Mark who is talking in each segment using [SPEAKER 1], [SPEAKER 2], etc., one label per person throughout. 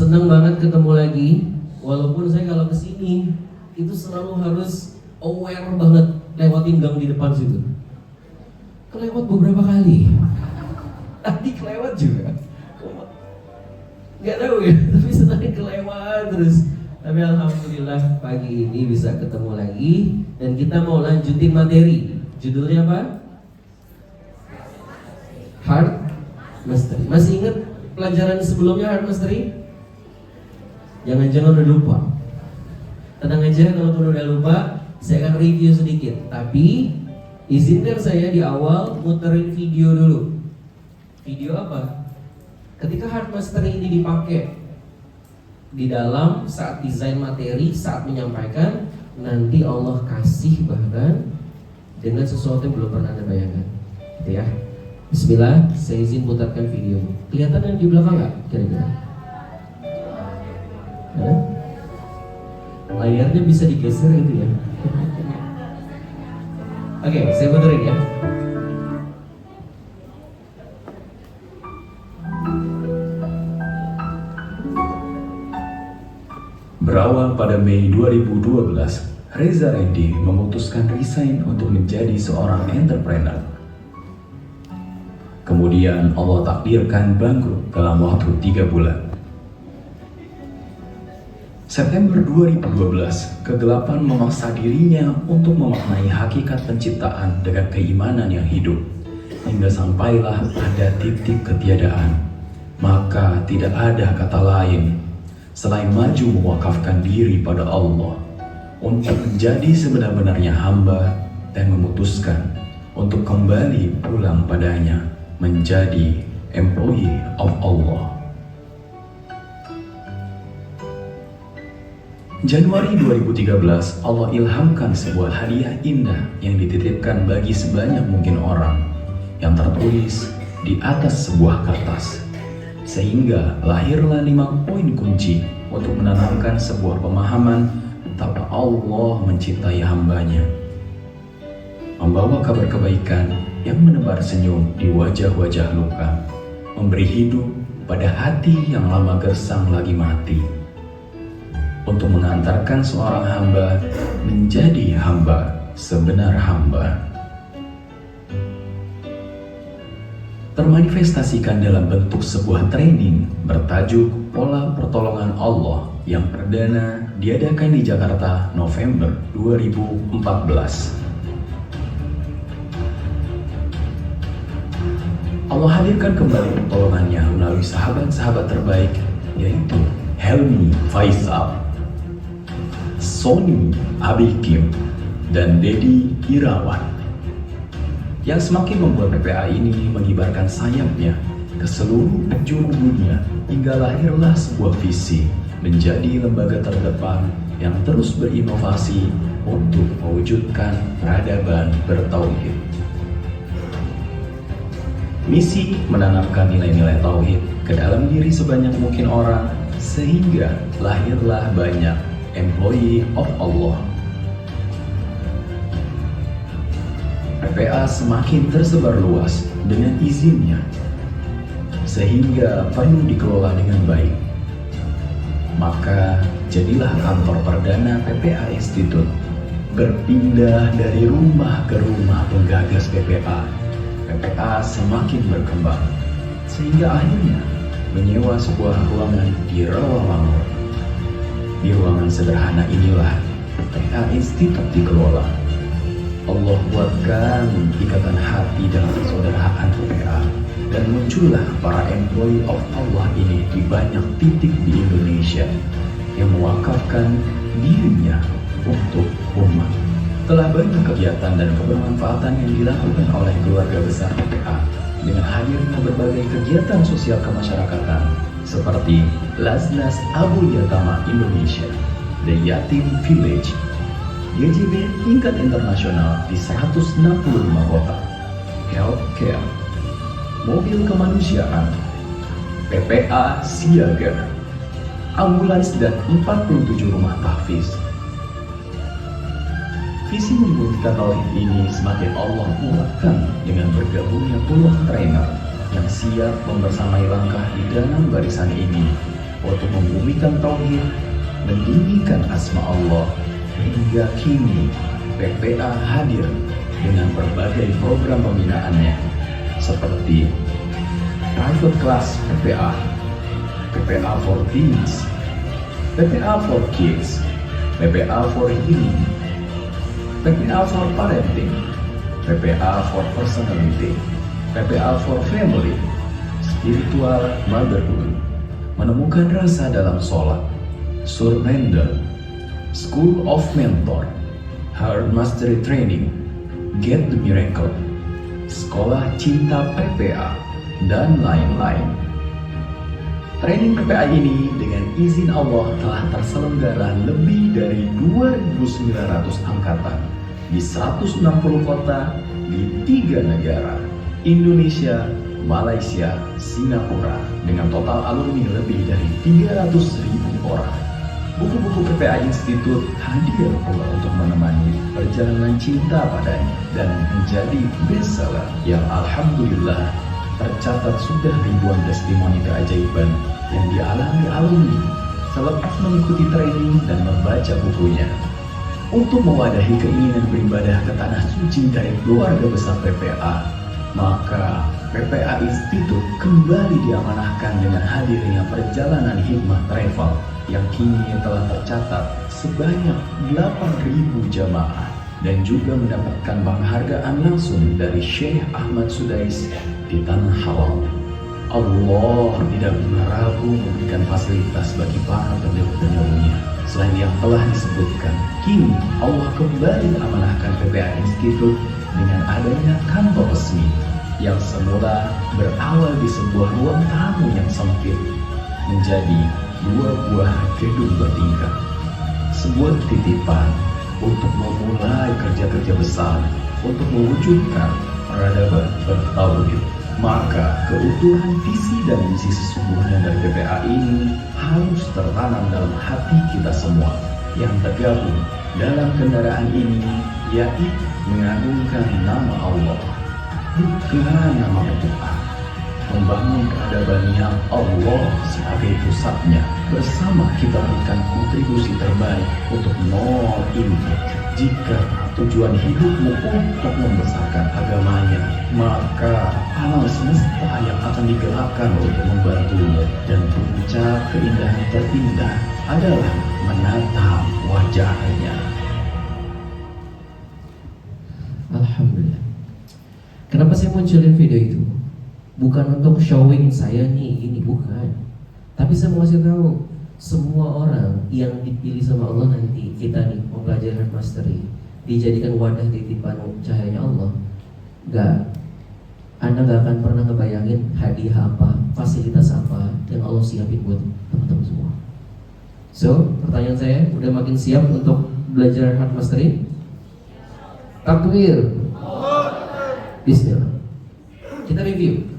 [SPEAKER 1] Senang banget ketemu lagi. Walaupun saya kalau kesini itu selalu harus aware banget lewatin gang di depan situ. Kelewat beberapa kali. Tadi kelewat juga. Gak tahu ya, tapi sering kelewat terus. Tapi alhamdulillah pagi ini bisa ketemu lagi dan kita mau lanjutin materi. Judulnya apa? Heart Mastery. Masih ingat pelajaran sebelumnya Heart Mastery? Jangan-jangan udah lupa. Tenang aja, kalau udah lupa, saya akan review sedikit. Tapi izinkan saya di awal muterin video dulu. Video apa? Ketika Heart Mastery ini dipakai di dalam saat desain materi, saat menyampaikan, nanti Allah kasih bahkan dengan sesuatu yang belum pernah Anda bayangkan. Gitu ya. Bismillah, saya izin putarkan video. Kelihatan yang di belakang nggak? Kira-kira? Layarnya bisa digeser gitu ya. Oke, saya puterin ya.
[SPEAKER 2] Berawal pada Mei 2012, Reza Randy memutuskan resign untuk menjadi seorang entrepreneur. Kemudian Allah takdirkan bangkrut dalam waktu 3 bulan. September 2012, kegelapan memaksa dirinya untuk memaknai hakikat penciptaan dengan keimanan yang hidup. Hingga sampailah pada titik ketiadaan. Maka tidak ada kata lain selain maju mewakafkan diri pada Allah untuk menjadi sebenar-benarnya hamba dan memutuskan untuk kembali pulang padanya menjadi employee of Allah. Januari 2013, Allah ilhamkan sebuah hadiah indah yang dititipkan bagi sebanyak mungkin orang yang tertulis di atas sebuah kertas. Sehingga lahirlah 5 poin kunci untuk menanamkan sebuah pemahaman betapa Allah mencintai hambanya. Membawa kabar kebaikan yang menebar senyum di wajah-wajah luka. Memberi hidup pada hati yang lama gersang lagi mati. Untuk mengantarkan seorang hamba menjadi hamba sebenar hamba. Termanifestasikan dalam bentuk sebuah training bertajuk Pola Pertolongan Allah yang perdana diadakan di Jakarta November 2014. Allah hadirkan kembali pertolongannya melalui sahabat-sahabat terbaik, yaitu Helmi Faisal, Sony Abikim, dan Dedi Irawan, yang semakin membuat PPA ini mengibarkan sayapnya ke seluruh penjuru dunia hingga lahirlah sebuah visi menjadi lembaga terdepan yang terus berinovasi untuk mewujudkan peradaban bertauhid. Misi menanamkan nilai-nilai tauhid ke dalam diri sebanyak mungkin orang sehingga lahirlah banyak employee of Allah. PPA semakin tersebar luas dengan izinnya, sehingga perlu dikelola dengan baik. Maka jadilah kantor perdana PPA Institute berpindah dari rumah ke rumah penggagas PPA. PPA semakin berkembang, sehingga akhirnya menyewa sebuah ruangan di Rawamangun. Di ruangan sederhana inilah PPA Institute dikelola. Allah buatkan ikatan hati dalam persaudaraan PPA dan muncullah para employee of Allah ini di banyak titik di Indonesia yang mewakafkan dirinya untuk umat. Telah banyak kegiatan dan kebermanfaatan yang dilakukan oleh keluarga besar PPA dengan hadirnya berbagai kegiatan sosial kemasyarakatan seperti Laznas Abu Yatama Indonesia, The Yatim Village, YJB tingkat internasional di 165 kota, healthcare, mobil kemanusiaan, PPA Siaga, ambulans dan 47 rumah tahfiz. Visi memulihkan tauhid ini semakin Allah kuatkan dengan bergabungnya puluhan trainer yang siap membersamai langkah di dalam barisan ini untuk membumikan tauhid, meninggikan asma Allah. Hingga kini PPA hadir dengan berbagai program pembinaannya seperti Private Class PPA, PPA for Teens, PPA for Kids, PPA for Healing, PPA for Parenting, PPA for Personality, PPA for Family, Spiritual Motherhood, Menemukan Rasa dalam Sholat, Surrender, School of Mentor, Heart Mastery Training, Get the Miracle, Sekolah Cinta PPA, dan lain-lain. Training PPA ini dengan izin Allah telah terselenggara lebih dari 2.900 angkatan di 160 kota di 3 negara, Indonesia, Malaysia, Singapura, dengan total alumni lebih dari 300.000 orang. Buku-buku PPA Institute hadir pula untuk menemani perjalanan cinta padanya dan menjadi bestseller yang alhamdulillah tercatat sudah ribuan testimoni keajaiban yang dialami alumni selepas mengikuti training dan membaca bukunya. Untuk mewadahi keinginan beribadah ke tanah suci dari keluarga besar PPA, maka PPA Institute kembali diamanahkan dengan hadirnya perjalanan hikmah travel yang kini telah tercatat sebanyak 8.000 jamaah dan juga mendapatkan penghargaan langsung dari Syekh Ahmad Sudais di tanah halal. Allah tidak pernah ragu memberikan fasilitas bagi para penyuluh-penyuluhnya. Selain yang telah disebutkan, kini Allah kembali amanahkan PPA Institute dengan adanya kantor resmi yang semula berawal di sebuah ruang tamu yang sempit menjadi 2 buah gedung bertingkat, sebuah titipan untuk memulai kerja-kerja besar untuk mewujudkan peradaban bertauhid. Maka keutuhan visi dan misi sesungguhnya dari PPA ini harus tertanam dalam hati kita semua yang tergabung dalam kendaraan ini, yaitu mengagungkan nama Allah, bukan nama pencipta, membangun peradaban yang Allah sebagai pusatnya. Bersama kita berikan kontribusi terbaik untuk nol impact. Jika tujuan hidupmu untuk membesarkan agamanya, maka alam semesta yang akan digerakkan untuk membantumu, dan puncak keindahan terindah adalah menatap wajahnya.
[SPEAKER 1] Alhamdulillah. Kenapa saya munculin video itu? Bukan untuk showing saya nih, ini bukan. Tapi saya mau kasih tahu, semua orang yang dipilih sama Allah nanti, kita nih mempelajari Heart Mastery, dijadikan wadah titipan cahayanya Allah. Anda gak akan pernah ngebayangin hadiah apa, fasilitas apa yang Allah siapin buat teman-teman semua. So, pertanyaan saya, udah makin siap untuk belajar Heart Mastery? Takbir. Bismillah. Kita review.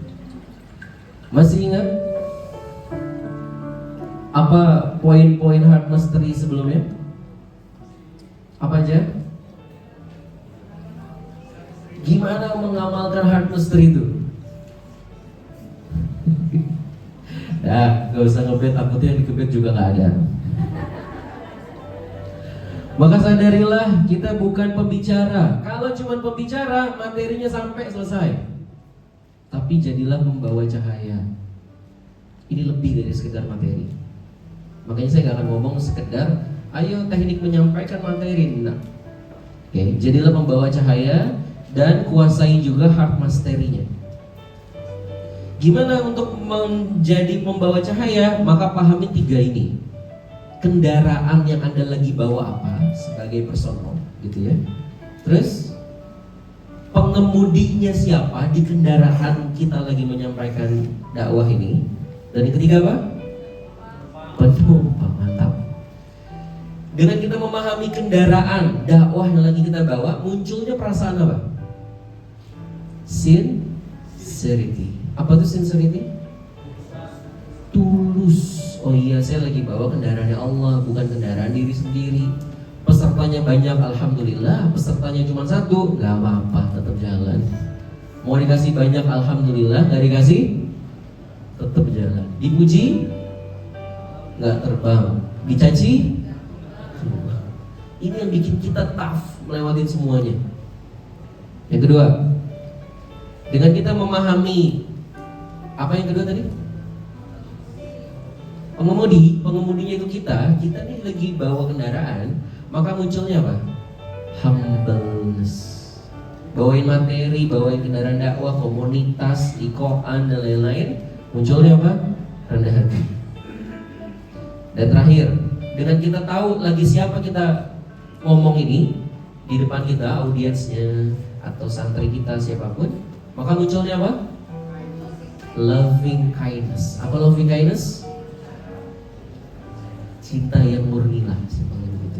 [SPEAKER 1] Masih ingat apa poin-poin Heart Mastery sebelumnya? Apa aja? Gimana mengamalkan Heart Mastery itu? Nah, gak usah ngebet, takutnya yang dikebet juga gak ada. Maka sadarilah, kita bukan pembicara. Kalau cuma pembicara, materinya sampai selesai. Tapi jadilah membawa cahaya. Ini lebih dari sekedar materi. Makanya saya gak akan ngomong sekedar ayo teknik menyampaikan materi. Nah, oke, jadilah membawa cahaya dan kuasai juga Heart Mastery-nya. Gimana untuk menjadi membawa cahaya? Maka pahami 3 ini. Kendaraan yang Anda lagi bawa apa sebagai personal, gitu ya. Terus pengemudinya siapa di kendaraan kita lagi menyampaikan dakwah ini. Dan yang ketiga apa? Penumpang. Mantap. Dengan kita memahami kendaraan dakwah yang lagi kita bawa, munculnya perasaan apa? Sincerity. Apa itu sincerity? Tulus. Oh iya, saya lagi bawa kendaraannya Allah, bukan kendaraan diri sendiri. Pesertanya banyak, alhamdulillah. Pesertanya cuma 1, gak apa-apa, tetap jalan. Mau dikasih banyak, alhamdulillah. Gak dikasih, tetap jalan. Dipuji, nggak terbang. Dicaci, ini yang bikin kita tough melewatin semuanya. Yang kedua, dengan kita memahami apa yang kedua tadi? Pengemudinya itu kita nih lagi bawa kendaraan, maka munculnya apa? Humbleness. Bawain materi, bawain kendaraan dakwah, komunitas, ikoan dan lain-lain, munculnya apa? Rendah hati. Dan terakhir, dengan kita tahu lagi siapa kita ngomong ini di depan kita, audiensnya atau santri kita siapapun, maka munculnya apa? Loving kindness. Apa loving kindness? Cinta yang murni lah, simpelnya begitu.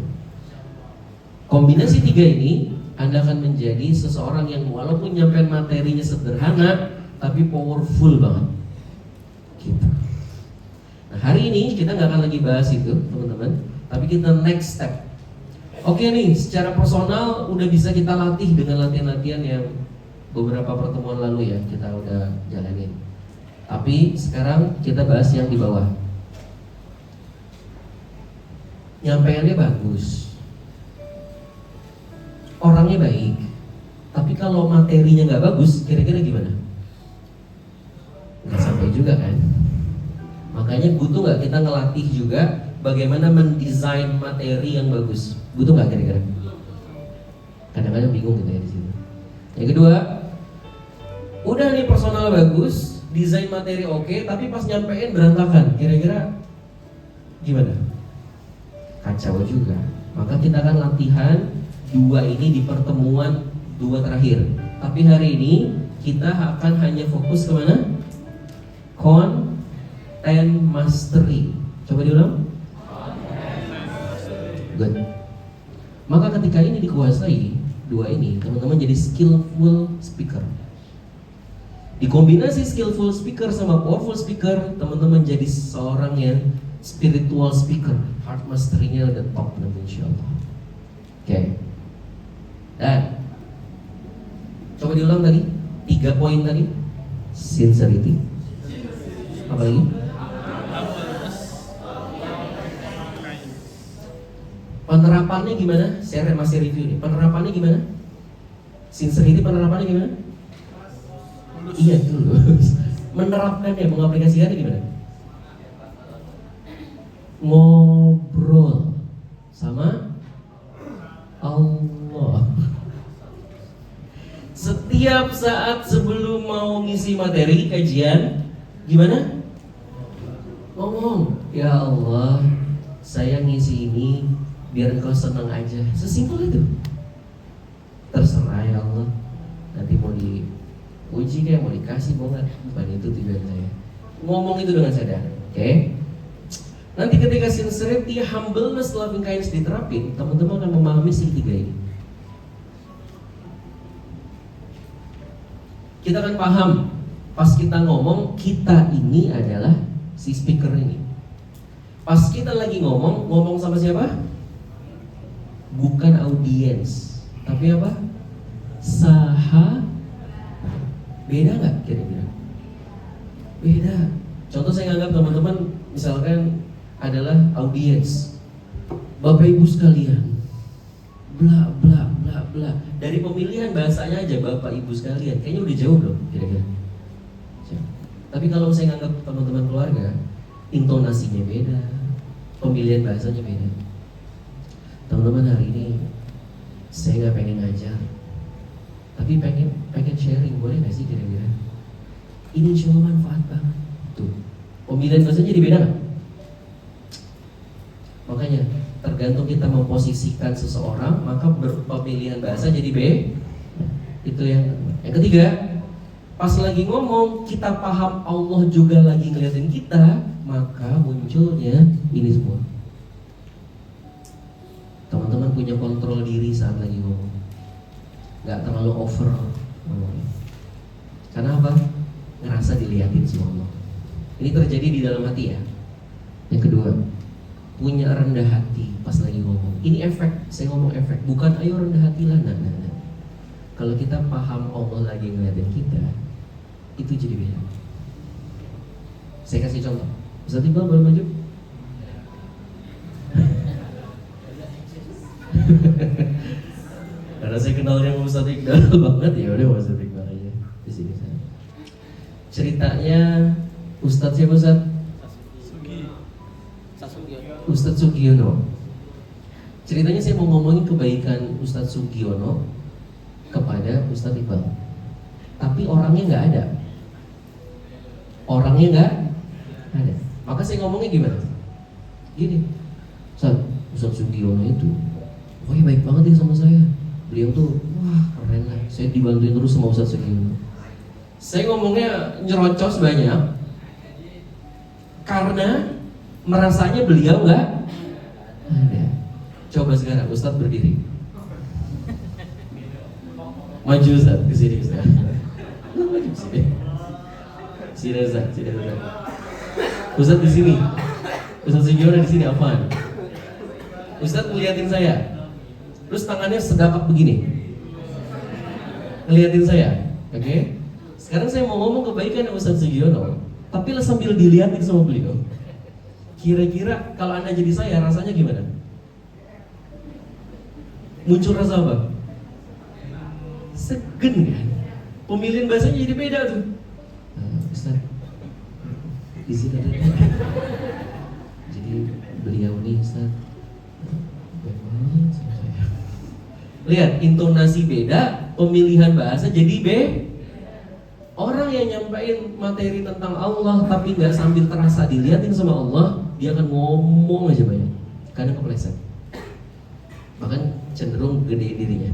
[SPEAKER 1] Kombinasi tiga ini, Anda akan menjadi seseorang yang walaupun nyampein materinya sederhana, tapi powerful banget. Gitu. Nah, hari ini kita nggak akan lagi bahas itu, teman-teman. Tapi kita next step. Oke nih, secara personal udah bisa kita latih dengan latihan-latihan yang beberapa pertemuan lalu ya kita udah jalanin. Tapi sekarang kita bahas yang di bawah. Nyampaiannya bagus, orangnya baik, tapi kalau materinya nggak bagus, kira-kira gimana? Nggak sampai juga kan? Makanya butuh nggak kita ngelatih juga bagaimana mendesain materi yang bagus? Butuh nggak kira-kira? Kadang-kadang bingung gitu ya di sini. Yang kedua, udah nih personal bagus, desain materi oke, tapi pas nyampein berantakan, kira-kira gimana? Kacau juga. Maka kita akan latihan dua ini di pertemuan dua terakhir. Tapi hari ini kita akan hanya fokus kemana? Content mastery. Coba diulang. Good. Maka ketika ini dikuasai dua ini, teman-teman jadi skillful speaker. Dikombinasi skillful speaker sama powerful speaker, teman-teman jadi seorang yang spiritual speaker. Heart mastery-nya udah top nanti insyaallah. Oke. Dan coba diulang tadi 3 poin tadi. Sincerity. Apa lagi? Penerapannya gimana? Saya masih review nih. Penerapannya gimana? Sincerity penerapannya gimana? Iya dulu. Menerapkannya, mengaplikasikannya gimana? Ngobrol sama Allah. Setiap saat sebelum mau ngisi materi kajian, gimana? Ngomong, ya Allah, saya ngisi ini biar Engkau senang aja. Sesimpel itu. Terserah ya Allah. Nanti mau diuji kayak mau dikasih mau nggak? Bukan itu tujuan saya. Ngomong itu dengan sadar, oke? Nanti ketika sincerity, humbleness, loving kindness diterapin, teman-teman akan memahami segitiga ini. Kita akan paham pas kita ngomong, kita ini adalah si speaker ini. Pas kita lagi ngomong sama siapa? Bukan audiens, tapi apa? Beda nggak kira-kira? Beda. Contoh saya nganggap teman-teman misalkan adalah audiens, Bapak Ibu sekalian, bla bla bla bla. Dari pemilihan bahasanya aja Bapak Ibu sekalian, kayaknya udah jauh belum kira-kira. Tapi kalau saya nganggap teman-teman keluarga, intonasinya beda, pemilihan bahasanya beda. Teman-teman, hari ini saya nggak pengen ngajar, tapi pengen sharing, boleh nggak sih kira-kira? Ini cuma manfaat banget. Tuh, pemilihan bahasanya jadi beda nggak? Makanya tergantung kita memposisikan seseorang, maka pemilihan bahasa jadi B. Itu yang ketiga, pas lagi ngomong kita paham Allah juga lagi ngeliatin kita, maka munculnya ini semua. Teman-teman punya kontrol diri saat lagi ngomong, nggak terlalu over ngomongnya. Karena apa? Ngerasa diliatin sama Allah. Ini terjadi di dalam hati ya. Yang kedua, punya rendah hati pas lagi ngomong. Ini efek, saya ngomong efek, bukan ayo rendah hati lah. Nah. Kalau kita paham Allah lagi ngeliatin kita, itu jadi beda. Saya kasih contoh. Ustaz Iqbal boleh maju? Karena saya kenalnya sama Ustadz Iqbal banget, ya udah Ustadz Iqbal aja di sini saya. Ceritanya Ustadz siapa Ustadz? Ustadz Sugiono. Ceritanya saya mau ngomongin kebaikan Ustadz Sugiono kepada Ustadz Iqbal. Tapi orangnya nggak ada. Orangnya nggak ada. Maka saya ngomongnya gimana? Gini, Ustadz Sugiono itu, pokoknya baik banget ya sama saya. Beliau tuh, wah keren lah. Saya dibantuin terus sama Ustadz Sugiono. Saya ngomongnya nyerocos banyak karena merasanya beliau nggak ada. Coba sekarang Ustadz berdiri, maju Ustadz ke sini Ustadz. Maju sini. Sini Ustadz, sini Ustadz. Ustadz di sini. Ustadz Sugiono di sini apaan? Ustadz ngeliatin saya, terus tangannya sedekap begini, ngeliatin saya. Oke? Sekarang saya mau ngomong kebaikan Ustadz Sugiono, tapi sambil dilihatin sama beliau. Kira-kira kalau Anda jadi saya, rasanya gimana? Muncul rasa apa? Segen kan? Pemilihan bahasanya jadi beda tuh. Ustaz, di sini ada. Jadi beliau nih Ustaz, baik banget sama saya. Lihat, intonasi beda, pemilihan bahasa jadi Orang yang nyampein materi tentang Allah tapi nggak sambil terasa dilihatin sama Allah, dia akan ngomong aja banyak, kadang kepleset, bahkan cenderung gede dirinya.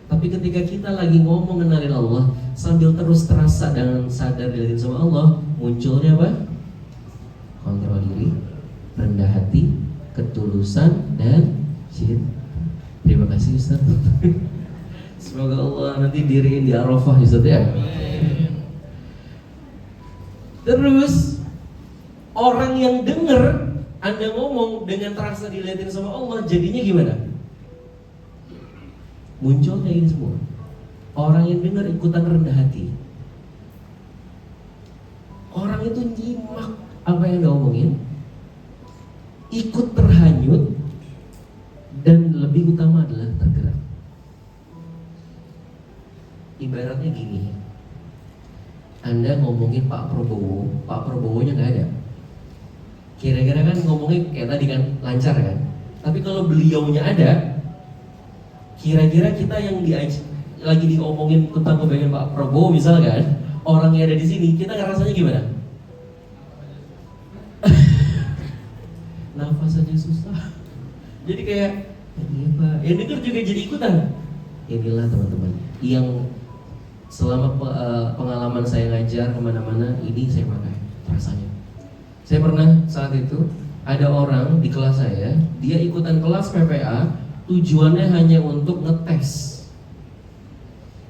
[SPEAKER 1] Tapi ketika kita lagi ngomong kenalin Allah sambil terus terasa dan sadar dilihatin sama Allah, munculnya apa? Kontrol diri, rendah hati, ketulusan, dan cinta. Terima kasih Ustaz. Semoga Allah nanti diriin di Arafah Ustaz ya. Terus orang yang dengar Anda ngomong dengan terasa dilihatin sama Allah, jadinya gimana? Muncul kayak gini semua. Orang yang dengar ikutan rendah hati. Orang itu nyimak apa yang Anda omongin, ikut terhanyut, dan lebih utama adalah tergerak. Ibaratnya gini, Anda ngomongin Pak Prabowo-nya nggak ada. Kira-kira kan ngomongnya kayak tadi kan lancar kan. Tapi kalau beliaunya ada, kira-kira kita yang lagi diomongin tentang kebaikan Pak Prabowo misalkan, orangnya ada di sini, kita ngerasanya gimana? Nafas aja susah. Jadi kayak, iya Pak, yang denger juga jadi ikutan. Inilah teman-teman, yang selama pengalaman saya ngajar kemana-mana, ini saya pakai rasanya. Saya pernah saat itu ada orang di kelas saya, dia ikutan kelas PPA, tujuannya hanya untuk ngetes.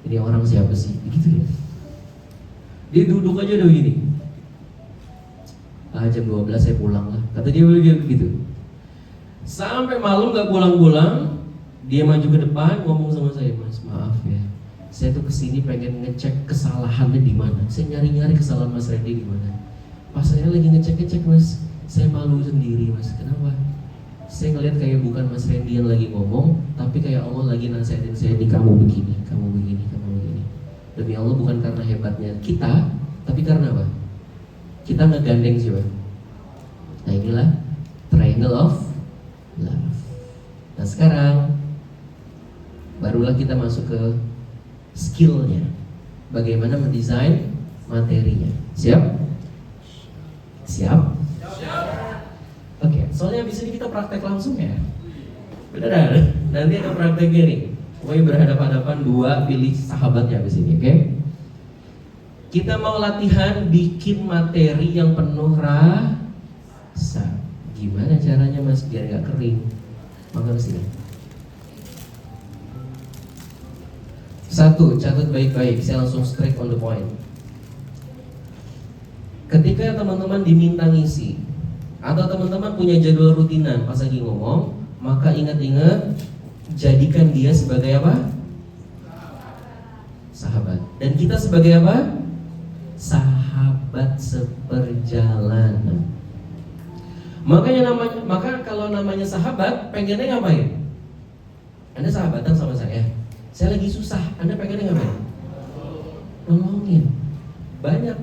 [SPEAKER 1] Ini orang siapa sih? Begitu ya. Dia duduk aja udah begini. Jam 12 saya pulang lah. Kata dia begitu. Sampai malam gak pulang-pulang, dia maju ke depan ngomong sama saya, Mas maaf ya, saya tuh kesini pengen ngecek kesalahannya di mana. Saya nyari-nyari kesalahan Mas Randy di mana. Pas saya lagi ngecek Mas, saya malu sendiri Mas. Kenapa? Saya ngeliat kayak bukan Mas Randy yang lagi ngomong, tapi kayak Allah lagi nasihatin saya, ini kamu begini, kamu begini, kamu begini. Demi Allah bukan karena hebatnya kita, tapi karena apa? Kita ngegandeng siapa? Nah inilah triangle of love. Nah sekarang barulah kita masuk ke skillnya, bagaimana mendesain materinya. Siap? Siap? Oke, soalnya abis ini kita praktek langsung ya. Beneran? Nanti ada prakteknya nih. Pokoknya berhadapan-hadapan dua, pilih sahabatnya abis ini, oke? Kita mau latihan bikin materi yang penuh rasa. Gimana caranya Mas biar gak kering? Maka kesini. Satu, catat baik-baik. Saya langsung straight on the point. Ketika teman-teman diminta ngisi, atau teman-teman punya jadwal rutinan pas lagi ngomong, maka ingat-ingat, jadikan dia sebagai apa? Sahabat. Dan kita sebagai apa? Sahabat seperjalanan. Maka kalau namanya sahabat, pengennya ngapain? Anda sahabatan sama saya, Saya lagi susah, Anda pengennya ngapain? Nolongin. Banyak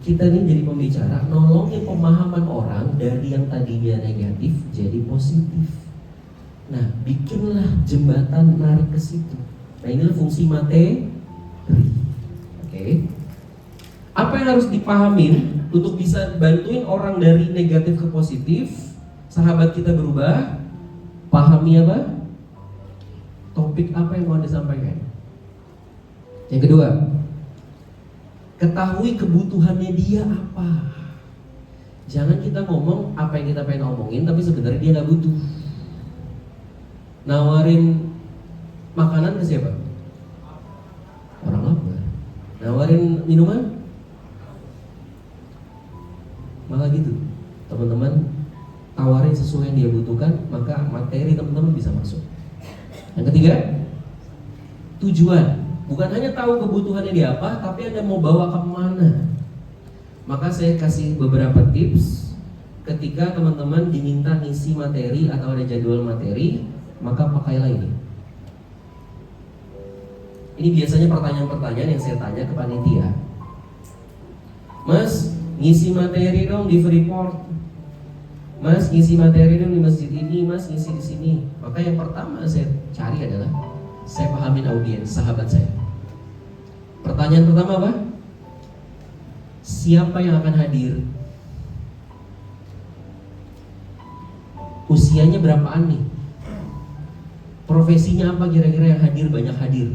[SPEAKER 1] kita nih jadi pembicara, nolongin pemahaman orang dari yang tadinya negatif jadi positif. Nah, bikinlah jembatan narik ke situ. Nah, inilah fungsi materi. Oke. Apa yang harus dipahamin untuk bisa bantuin orang dari negatif ke positif? Sahabat kita berubah. Pahami apa? Topik apa yang mau disampaikan. Yang kedua, ketahui kebutuhannya dia apa. Jangan kita ngomong apa yang kita pengen ngomongin, tapi sebenarnya dia nggak butuh. Nawarin makanan ke siapa? Orang lapar. Nawarin minuman? Malah gitu. Teman-teman, tawarin sesuai yang dia butuhkan, maka materi teman-teman bisa masuk. Yang ketiga, tujuan. Bukan hanya tahu kebutuhannya dia apa, tapi Anda mau bawa kemana. Maka saya kasih beberapa tips. Ketika teman-teman diminta ngisi materi atau ada jadwal materi, maka pakailah ini. Ini biasanya pertanyaan-pertanyaan yang saya tanya ke panitia. Mas, ngisi materi dong di Freeport. Mas, ngisi materi dong di masjid ini. Mas, ngisi di sini. Maka yang pertama saya cari adalah saya pahamin audiens, sahabat saya. Pertanyaan pertama apa? Siapa yang akan hadir? Usianya berapaan nih? Profesinya apa kira-kira yang hadir, banyak hadir?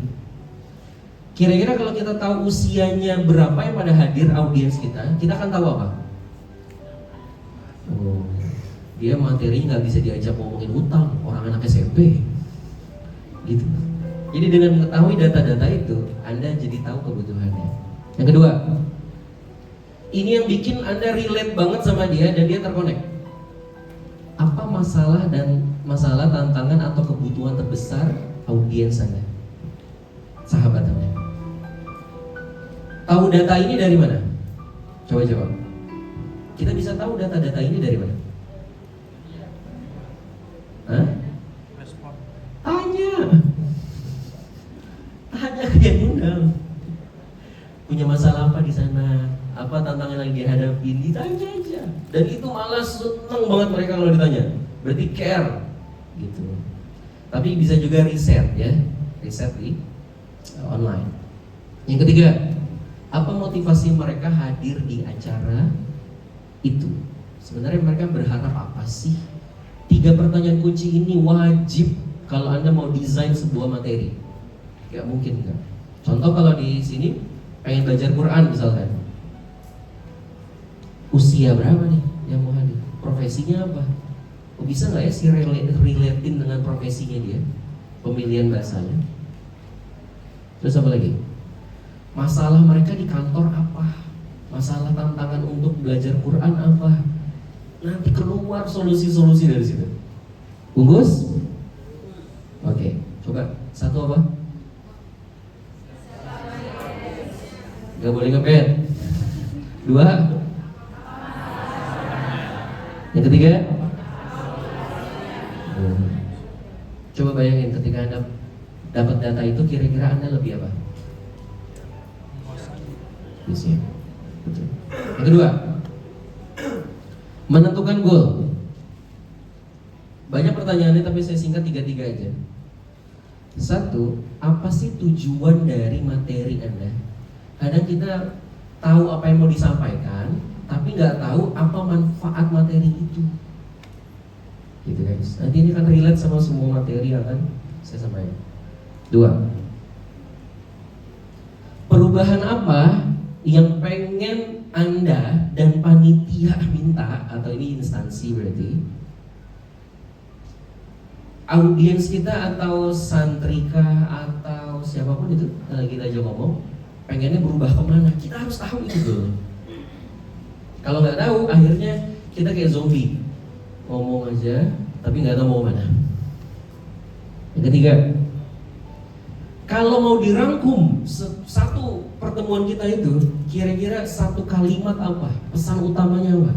[SPEAKER 1] Kira-kira kalau kita tahu usianya berapa yang pada hadir audiens kita akan tahu apa? Oh, dia materinya nggak bisa diajak ngomongin utang, orang anak SMP, gitu. Jadi dengan mengetahui data-data itu, Anda jadi tahu kebutuhannya. Yang kedua, ini yang bikin Anda relate banget sama dia dan dia terkonek. Apa masalah, tantangan atau kebutuhan terbesar audiens Anda, sahabat Anda? Tahu data ini dari mana? Coba jawab. Kita bisa tahu data-data ini dari mana? Hah? Tanya ke yang undang. Punya masalah apa di sana? Apa tantangan yang dihadapi? Ditanya aja. Dan itu malah seneng banget mereka kalau ditanya. Berarti care, gitu. Tapi bisa juga riset ya, riset di online. Yang ketiga, apa motivasi mereka hadir di acara itu? Sebenarnya mereka berharap apa sih? 3 pertanyaan kunci ini wajib kalau Anda mau desain sebuah materi. Gak mungkin enggak. Contoh kalau di sini pengen belajar Quran misalkan. Usia berapa nih yang mau hadir? Profesinya apa? Oh, bisa nggak ya si relatein dengan profesinya dia? Pemilihan bahasanya. Terus apa lagi? Masalah mereka di kantor apa? Masalah tantangan untuk belajar Quran apa? Nanti keluar solusi-solusi dari situ. Bungkus? Oke, coba satu apa? Gak boleh ngebet. 2. Yang ketiga? Coba bayangin ketika Anda dapat data itu, kira-kira Anda lebih apa? Betul. Yang kedua, menentukan goal. Banyak pertanyaannya tapi saya singkat 3 aja. 1, apa sih tujuan dari materi Anda? Kadang kita tahu apa yang mau disampaikan, tapi nggak tahu apa manfaat materi itu. Gitu guys. Nanti ini akan relate sama semua materi yang akan saya sampaikan. 2, perubahan apa yang pengen Anda dan panitia minta, atau ini instansi berarti audiens kita atau santrika atau siapapun itu lagi kita aja ngomong pengennya berubah kemana, kita harus tahu itu dulu. Kalau nggak tahu, akhirnya kita kayak zombie, ngomong aja tapi nggak tahu mau mana. Yang ketiga, kalau mau dirangkum satu pertemuan kita itu, kira-kira 1 kalimat apa, pesan utamanya apa?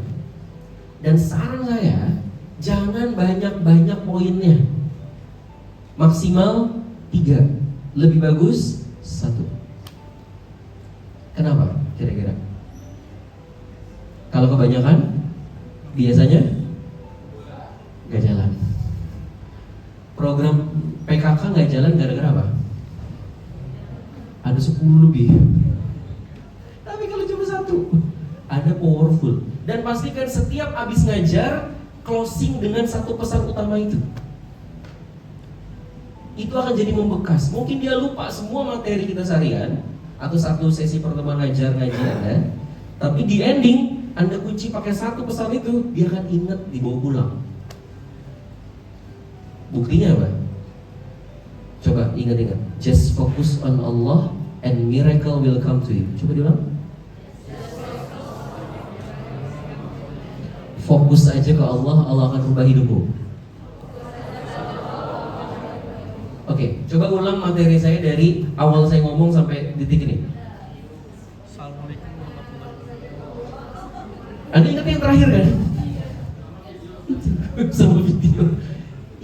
[SPEAKER 1] Dan saran saya, jangan banyak-banyak poinnya, maksimal 3. lebih bagus 1. Kenapa kira-kira? Kalau kebanyakan biasanya nggak jalan. Program PKK nggak jalan gara-gara apa? Ada 10 lebih. Tapi kalau cuma 1, ada powerful. Dan pastikan setiap habis ngajar closing dengan 1 pesan utama itu. Itu akan jadi membekas. Mungkin dia lupa semua materi kita seharian atau 1 sesi pertemuan ngaji Anda, tapi di ending Anda kunci pakai 1 pesan itu, dia akan ingat dibawa pulang. Buktinya apa? Coba ingat-ingat. Just focus on Allah and miracle will come to you. Coba diulang. Fokus aja ke Allah, Allah akan rubah hidupmu. Oke, coba ulang materi saya dari awal saya ngomong sampai detik ini.
[SPEAKER 3] Assalamualaikum warahmatullahi wabarakatuh.
[SPEAKER 1] Anda ingat yang terakhir kan? Sama video.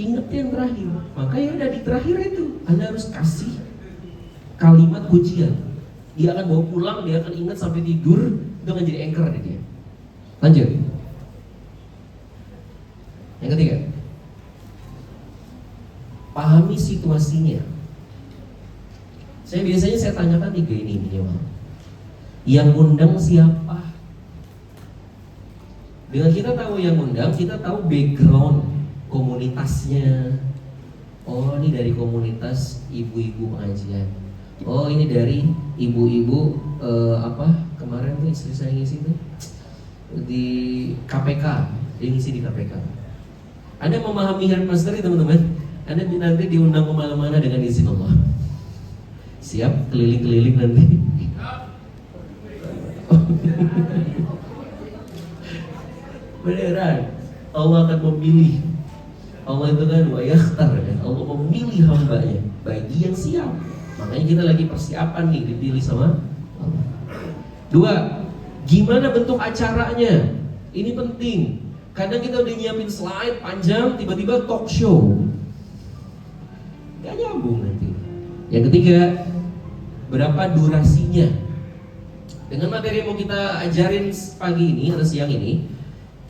[SPEAKER 1] Ingat yang terakhir. Maka yang ada di terakhir itu Anda harus kasih kalimat kuncian. Dia akan bawa pulang, dia akan ingat sampai tidur. Itu akan jadi anchor di dia. Lanjut. Yang ketiga, pahami situasinya. Saya tanyakan 3 ini minimal. Yang undang siapa? Dengan kita tahu yang undang, kita tahu background komunitasnya. Oh, ini dari komunitas ibu-ibu pengajian. Oh, ini dari ibu-ibu kemarin tuh istri saya ngisi tuh di KPK, dia ngisi di KPK. Anda memahami Headmaster teman-teman? Anda nanti diundang kemana-mana dengan izin Allah. Siap keliling-keliling nanti. Beneran, Allah akan memilih. Allah itu kan wa yakhtar kan. Allah memilih hambanya bagi yang siap. Makanya kita lagi persiapan nih dipilih sama Allah. 2, gimana bentuk acaranya? Ini penting. Kadang kita udah nyiapin slide panjang, tiba-tiba talk show. Gak nyambung nanti. Yang ketiga, berapa durasinya? Dengan materi yang mau kita ajarin pagi ini atau siang ini,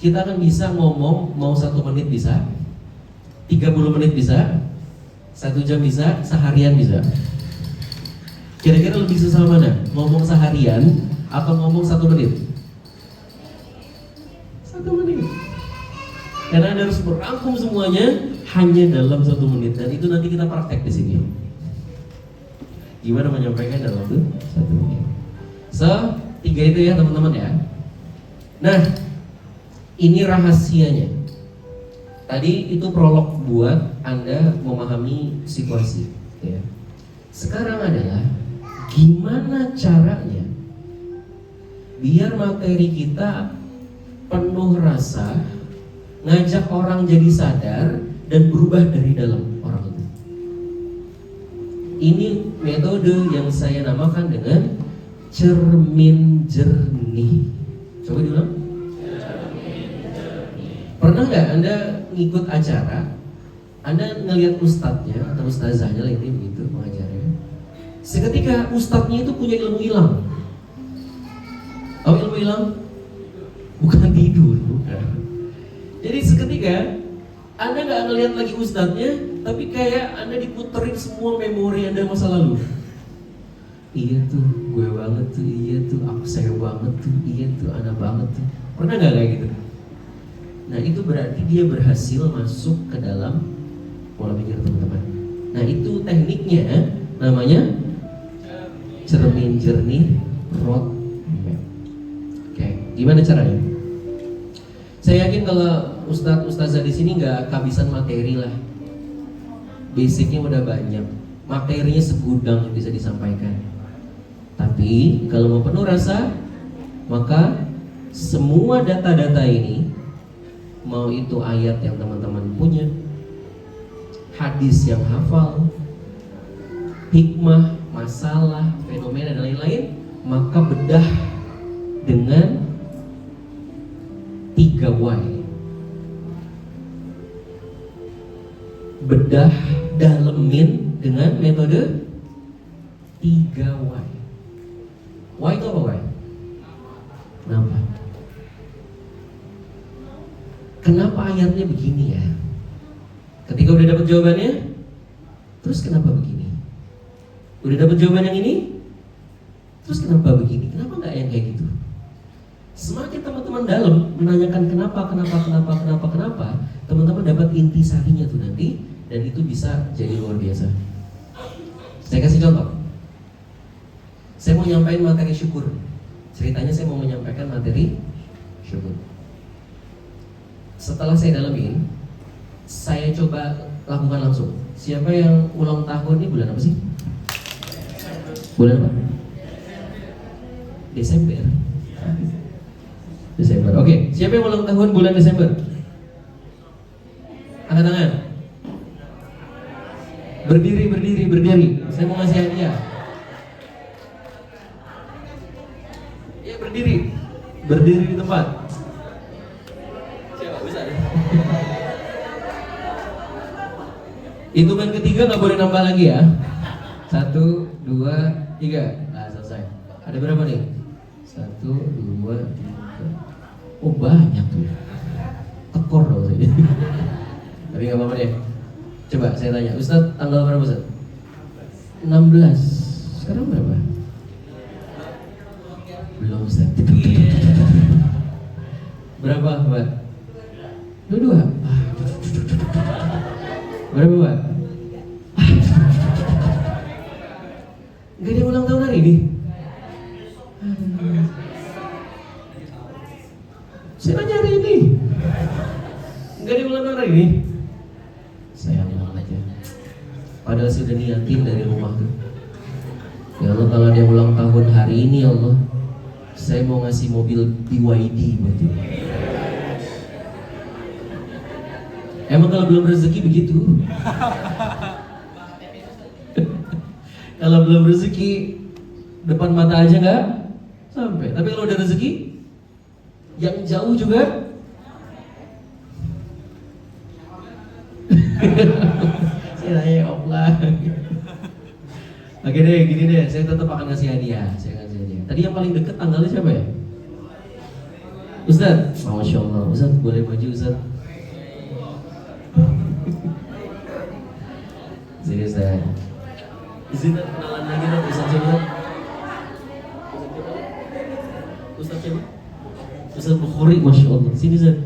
[SPEAKER 1] kita akan bisa ngomong mau 1 menit bisa, 30 menit bisa, 1 jam bisa, seharian bisa. Kira-kira lebih susah mana? Ngomong seharian atau ngomong 1 menit? 1 menit. Karena Anda harus merangkum semuanya hanya dalam 1 menit. Dan itu nanti kita praktek di sini. Gimana menyampaikan dalam waktu 1 menit. So, 3 itu ya teman-teman ya. Nah, ini rahasianya. Tadi itu prolog buat Anda memahami situasi ya. Sekarang adalah gimana caranya biar materi kita penuh rasa, ngajak orang jadi sadar dan berubah dari dalam orang itu. Ini metode yang saya namakan dengan cermin jernih. Coba diulang. Pernah nggak Anda ngikut acara, Anda ngelihat ustadznya atau ustazahnya lah ini begitu pengajarnya. Seketika ustadznya itu punya ilmu hilang. Tahu ilmu hilang? Bukan tidur, bukan. Jadi seketika Anda nggak ngelihat lagi ustadznya, tapi kayak Anda diputerin semua memori Anda masa lalu. Iya tuh, gue banget tuh, iya tuh, aku saya banget tuh, iya tuh, anak banget tuh. Pernah nggak kayak gitu? Nah itu berarti dia berhasil masuk ke dalam pola pikir teman-teman. Nah itu tekniknya namanya cermin jernih roadmap. Oke, gimana caranya? Saya yakin kalau ustadz-ustazah di sini nggak kehabisan materi lah. Basicnya udah banyak, materinya segudang yang bisa disampaikan. Tapi kalau mau penuh rasa, maka semua data-data ini, mau itu ayat yang teman-teman punya, hadis yang hafal, hikmah, masalah, fenomena dan lain-lain, maka bedah dengan 3Y. Bedah, dalemin dengan metode 3 why. Why itu apa why? Kenapa? Kenapa ayatnya begini ya? Ketika udah dapat jawabannya, terus kenapa begini? Udah dapat jawaban yang ini, terus kenapa begini? Kenapa nggak yang kayak gitu? Semakin teman-teman dalam menanyakan kenapa, teman-teman dapat intisarinya tuh nanti, dan itu bisa jadi luar biasa. Saya kasih contoh. Saya mau nyampaikan materi syukur. Ceritanya saya mau menyampaikan materi syukur. Setelah saya dalamin, saya coba lakukan langsung. Siapa yang ulang tahun ini bulan apa sih? Bulan apa? Desember. Desember. Oke, siapa yang ulang tahun bulan Desember? Angkat tangan. Berdiri. Saya mau ngasih hadiah. Ya, berdiri di tempat. Siapa bisa? Hitungan ketiga nggak boleh nambah lagi ya. 1, 2, 3. Nah, selesai. Ada berapa nih? 1, 2, 3. Oh, banyak tuh. Tekor dong saya. Tapi nggak apa-apa deh. Coba saya tanya, Ustadz tanggal berapa Ustadz? 16. Sekarang berapa? Belum Ustadz. Berapa Mbak? 22. Berapa Mbak? Gak ada ulang tahun hari ini? Saya nanya hari ini. Gak ada ulang tahun hari ini? Sayang banget ya. Padahal sudah niatin dari rumah tuh. Ya Allah, kalau dia ulang tahun hari ini ya Allah, saya mau ngasih mobil BYD buat dia. Emang kalau belum rezeki begitu? Kalau belum rezeki depan mata aja nggak sampai. Tapi kalau udah rezeki yang jauh juga. Ya Allah. Oke deh, gini deh, saya tetap akan ngasih hadiah. Tadi yang paling deket tanggalnya siapa ya? Ustadz, Masya Allah. Ustadz boleh maju Ustadz. Sini Ustadz. Izinkan kenalan lagi dong, Ustadz siapa? Ustadz siapa? Ustadz Bukhari, Masya Allah. Sini Ustadz.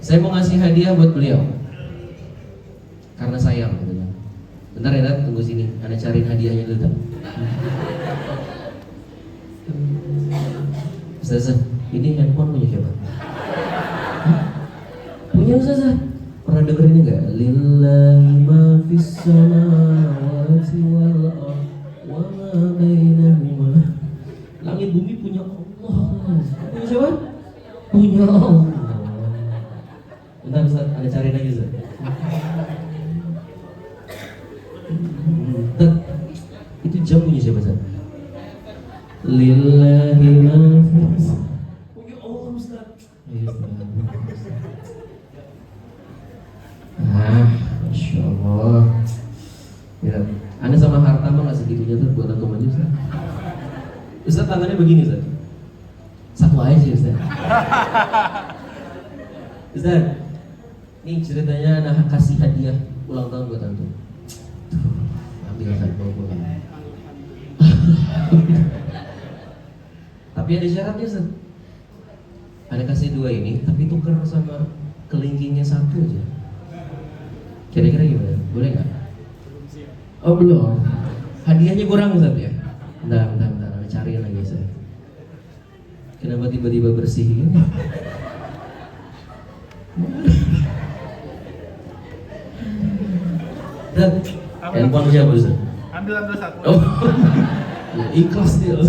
[SPEAKER 1] Saya mau ngasih hadiah buat beliau karena sayang gitu kan. Bentar ya Dad, tunggu sini. Anda cariin hadiahnya dulu Dad. Ustazah, ini handphone punya siapa? Hah? Punya Ustazah. Pernah denger ini enggak? Lillahi ma fis samawati wal ardh wa ma bainahuma. Langit bumi punya Allah. Punya siapa? Punya Allah. Bentar Ustaz, ada cari lagi Ustaz. Ustaz, itu jam punya siapa Ustaz? Lillahi ma fis. Punya Allah Ustaz. Masya Allah. Ya, Anda sama harta mah nggak segitunya tuh buat antum aja Ustaz. Ustaz tangannya begini Ustaz. Satu aja sih Ustaz. Ustaz, ini ceritanya anak kasih hadiah ulang tahun buat antum. Ambil Ustaz, bawa. Tapi ada syaratnya Ustaz. Anda kasih 2 ini, tapi tuker sama kelingkingnya 1 aja. Kira-kira gimana? Boleh nggak? Oh belum. Hadiahnya kurang Ustaz ya? Bentar, ada cariin lagi Ustaz. Kenapa tiba-tiba bersih gitu? Dan handphone siapa Ustaz?
[SPEAKER 3] Ambil satu.
[SPEAKER 1] Oh, ya, ikhlas dia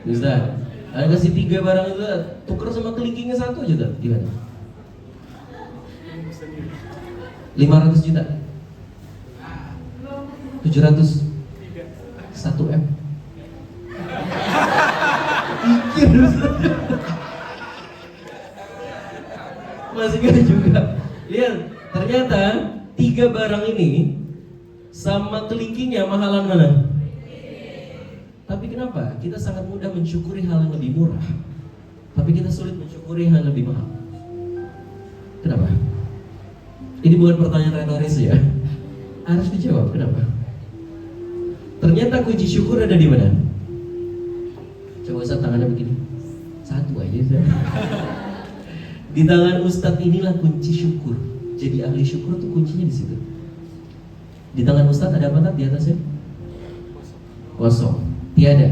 [SPEAKER 1] Ustaz, ada kasih 3 barang itu, tuker sama kelingkingnya 1 aja Ustaz. Gimana? 500 juta 700 1 M. Pikir masih gak juga. Lihat, ternyata 3 barang ini sama kelingkingnya mahalan mana? Tapi kenapa? Kita sangat mudah mensyukuri hal yang lebih murah, tapi kita sulit mensyukuri hal yang lebih mahal. Kenapa? Ini bukan pertanyaan retoris ya. Harus dijawab, kenapa? Ternyata kunci syukur ada di mana? Coba Ustaz tangannya begini. Satu aja Ustaz. Di tangan Ustadz inilah kunci syukur. Jadi ahli syukur tuh kuncinya di situ. Di tangan Ustadz ada apa di atasnya? Kosong. Tiada.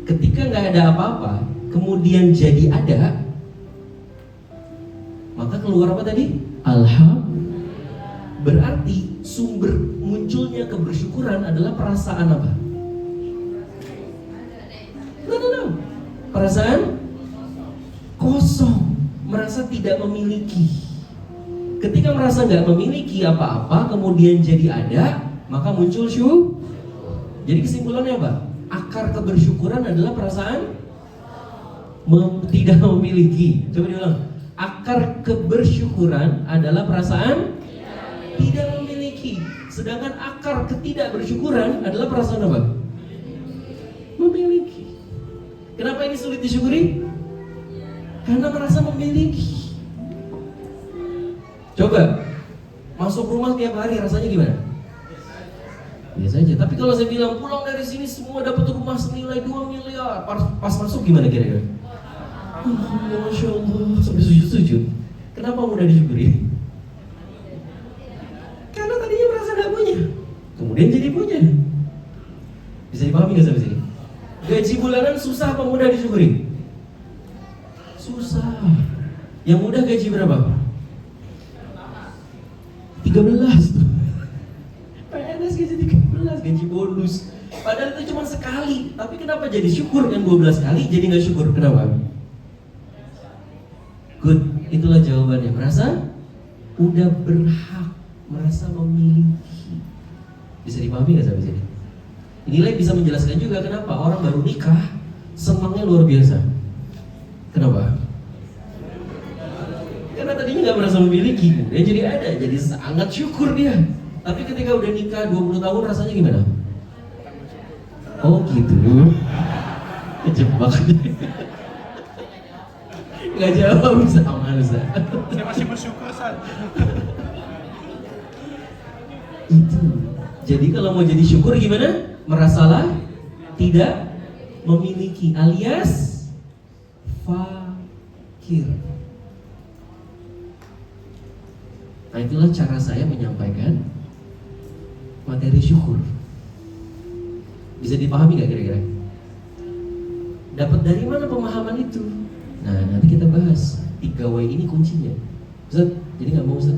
[SPEAKER 1] Ketika nggak ada apa-apa, kemudian jadi ada, maka keluar apa tadi? Alhamdulillah. Berarti sumber munculnya kebersyukuran adalah perasaan apa? No. Perasaan kosong, merasa tidak memiliki. Ketika merasa nggak memiliki apa-apa, kemudian jadi ada, maka muncul syukur. Jadi kesimpulannya apa? Akar kebersyukuran adalah perasaan tidak memiliki. Coba diulang. Akar kebersyukuran adalah perasaan tidak memiliki. Sedangkan akar ketidakbersyukuran adalah perasaan apa? Memiliki. Kenapa ini sulit disyukuri? Karena merasa memiliki. Coba masuk rumah tiap hari rasanya gimana? Biasa aja. Tapi kalau saya bilang pulang dari sini semua dapat rumah senilai 2 miliar, pas masuk gimana kira-kira? Masya Allah, sampai sujud-sujud. Kenapa mudah disyukuri? Karena tadinya merasa gak punya, kemudian jadi punya. Bisa dipahami gak sampai sini? Gaji bulanan susah apa mudah disyukuri? Susah. Yang mudah gaji berapa? 13 tuh. PNS gaji 13, gaji bonus. Padahal itu cuma sekali. Tapi kenapa jadi syukur yang 12 kali jadi gak syukur? Kenapa? Good, itulah jawabannya. Merasa udah berhak, merasa memiliki. Bisa dipahami gak sampai sini? Inilah yang bisa menjelaskan juga kenapa orang baru nikah senangnya luar biasa. Kenapa? Karena tadinya gak merasa memiliki, dia jadi ada, jadi sangat syukur dia. Tapi ketika udah nikah 20 tahun rasanya gimana? Oh gitu. Kejebak. Gak jawab, bisa aman Ustaz.
[SPEAKER 3] Saya masih bersyukur Ustaz.
[SPEAKER 1] Itu. Jadi kalau mau jadi syukur gimana? Merasalah tidak memiliki alias fakir. Nah itulah cara saya menyampaikan materi syukur. Bisa dipahami gak kira-kira? Dapat dari mana pemahaman itu? Nah nanti kita bahas 3W ini kuncinya. Ustaz, jadi gak mau Ustaz?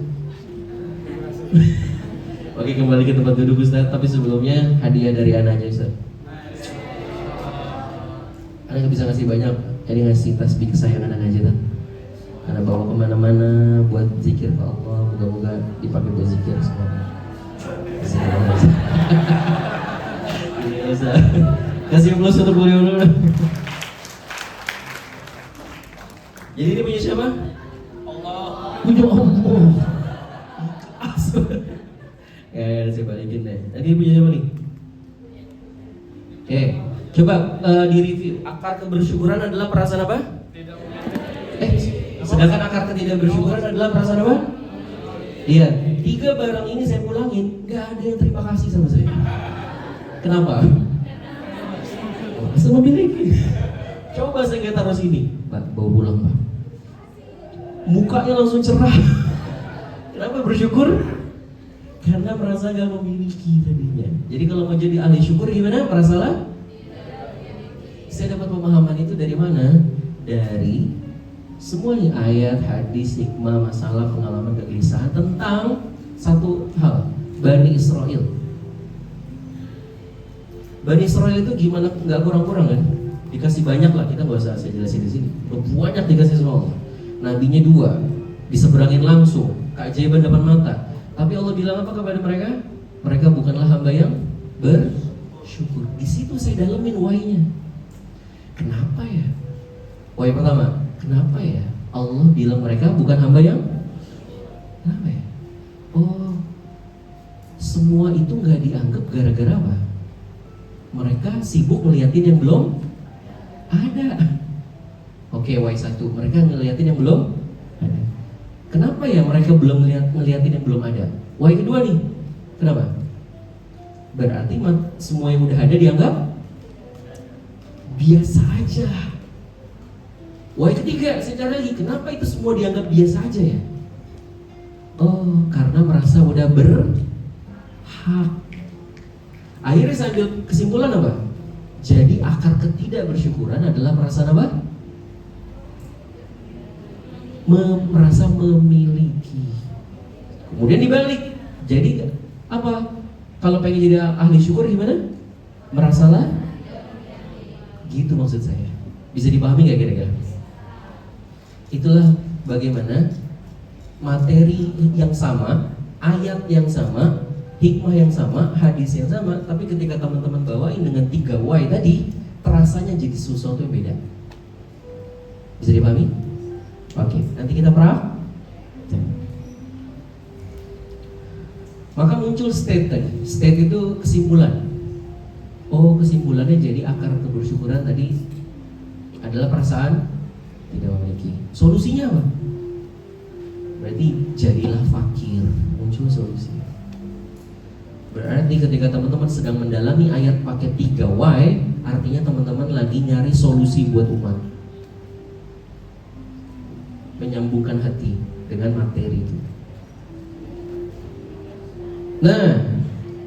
[SPEAKER 1] Oke, kembali ke tempat duduk Ustaz. Tapi sebelumnya hadiah dari anaknya Ustaz. Anak gak bisa ngasih banyak, jadi ngasih tasbih kesayangan anak aja kan. Karena bawa kemana-mana buat zikir ke Allah. Moga-moga dipakai buat zikir semua. Iya Ustaz. Kasih plus untuk beliau dulu. Jadi ini punya siapa?
[SPEAKER 3] Allah.
[SPEAKER 1] Punya Allah. Ya, saya balikin deh. Tadi punya siapa nih? Oke, coba di review. Akar kebersyukuran adalah perasaan apa? Sedangkan akar ketidakbersyukuran adalah perasaan apa? Iya, 3 barang ini saya ulangin, gak ada yang terima kasih sama saya. Kenapa? Merasa memiliki. Coba saya nggak taruh sini, Pak, bawa pulang Pak. Mukanya langsung cerah. Kenapa bersyukur? Karena merasa gak memiliki tadinya. Jadi kalau mau jadi ahli syukur gimana? Merasalah? Saya dapat pemahaman itu dari mana? Dari semuanya ayat, hadis, hikmah, masalah, pengalaman, kegelisahan tentang satu hal, Bani Israel. Bani Israel itu gimana? Nggak kurang-kurang kan? Dikasih banyak lah, kita nggak usah saya jelasin di sini. Banyak dikasih sama Allah. Nabinya 2, diseberangin langsung, keajaiban depan mata. Tapi Allah bilang apa kepada mereka? Mereka bukanlah hamba yang bersyukur. Di situ saya dalemin why-nya. Kenapa ya? Why pertama, kenapa ya Allah bilang mereka bukan hamba yang? Kenapa ya? Oh, semua itu nggak dianggap gara-gara apa? Mereka sibuk ngeliatin yang belum ada. Oke, Y1, mereka ngeliatin yang belum ada. Kenapa ya mereka belum ngeliatin yang belum ada? Y kedua nih, kenapa? Berarti semua yang udah ada dianggap biasa aja. Y ketiga, secara lagi, kenapa itu semua dianggap biasa aja ya? Oh, karena merasa udah berhak. Akhirnya saya ambil kesimpulan apa? Jadi akar ketidakbersyukuran adalah perasaan apa? Merasa memiliki. Kemudian dibalik. Jadi apa? Kalau pengen jadi ahli syukur gimana? Merasalah? Gitu maksud saya. Bisa dipahami nggak kira-kira? Itulah bagaimana materi yang sama, ayat yang sama, hikmah yang sama, hadis yang sama, tapi ketika teman-teman bawain dengan 3Y tadi, terasanya jadi sesuatu yang beda. Bisa dipahami? Oke, nanti kita maka muncul state tadi. State itu kesimpulan. Oh, kesimpulannya jadi akar kebersyukuran tadi adalah perasaan tidak memiliki. Solusinya apa? Berarti jadilah fakir. Muncul solusi. Berarti ketika teman-teman sedang mendalami ayat pakai 3Y, artinya teman-teman lagi nyari solusi buat umat, menyambungkan hati dengan materi itu. Nah,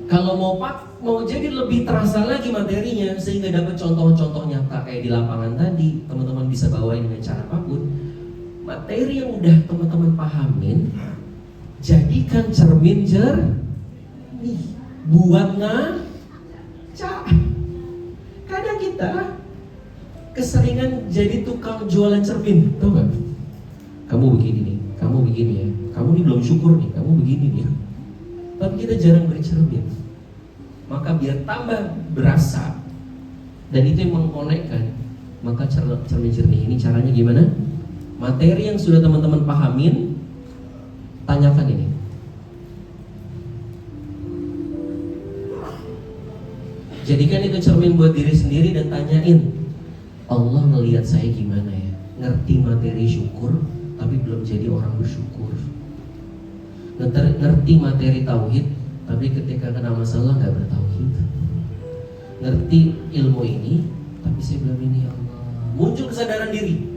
[SPEAKER 1] kalau mau jadi lebih terasa lagi materinya sehingga dapat contoh-contoh nyata kayak di lapangan tadi, teman-teman bisa bawain dengan cara apapun. Materi yang udah teman-teman pahamin, jadikan cermin jernih buat ngaca. Kadang kita keseringan jadi tukang jualan cermin, tau gak? Kamu begini nih, kamu begini ya, kamu ini belum syukur nih, kamu begini nih. Tapi kita jarang bercermin. Maka biar tambah berasa, dan itu yang mengkonekkan, maka cermin jernih ini caranya gimana? Materi yang sudah teman-teman pahamin, tanyakan ini. Jadikan itu cermin buat diri sendiri dan tanyain, Allah ngelihat saya gimana ya? Ngerti materi syukur, tapi belum jadi orang bersyukur. Ngerti materi tauhid, tapi ketika kena masalah nggak bertauhid. Ngerti ilmu ini, tapi saya belum ini ya Allah. Muncul kesadaran diri.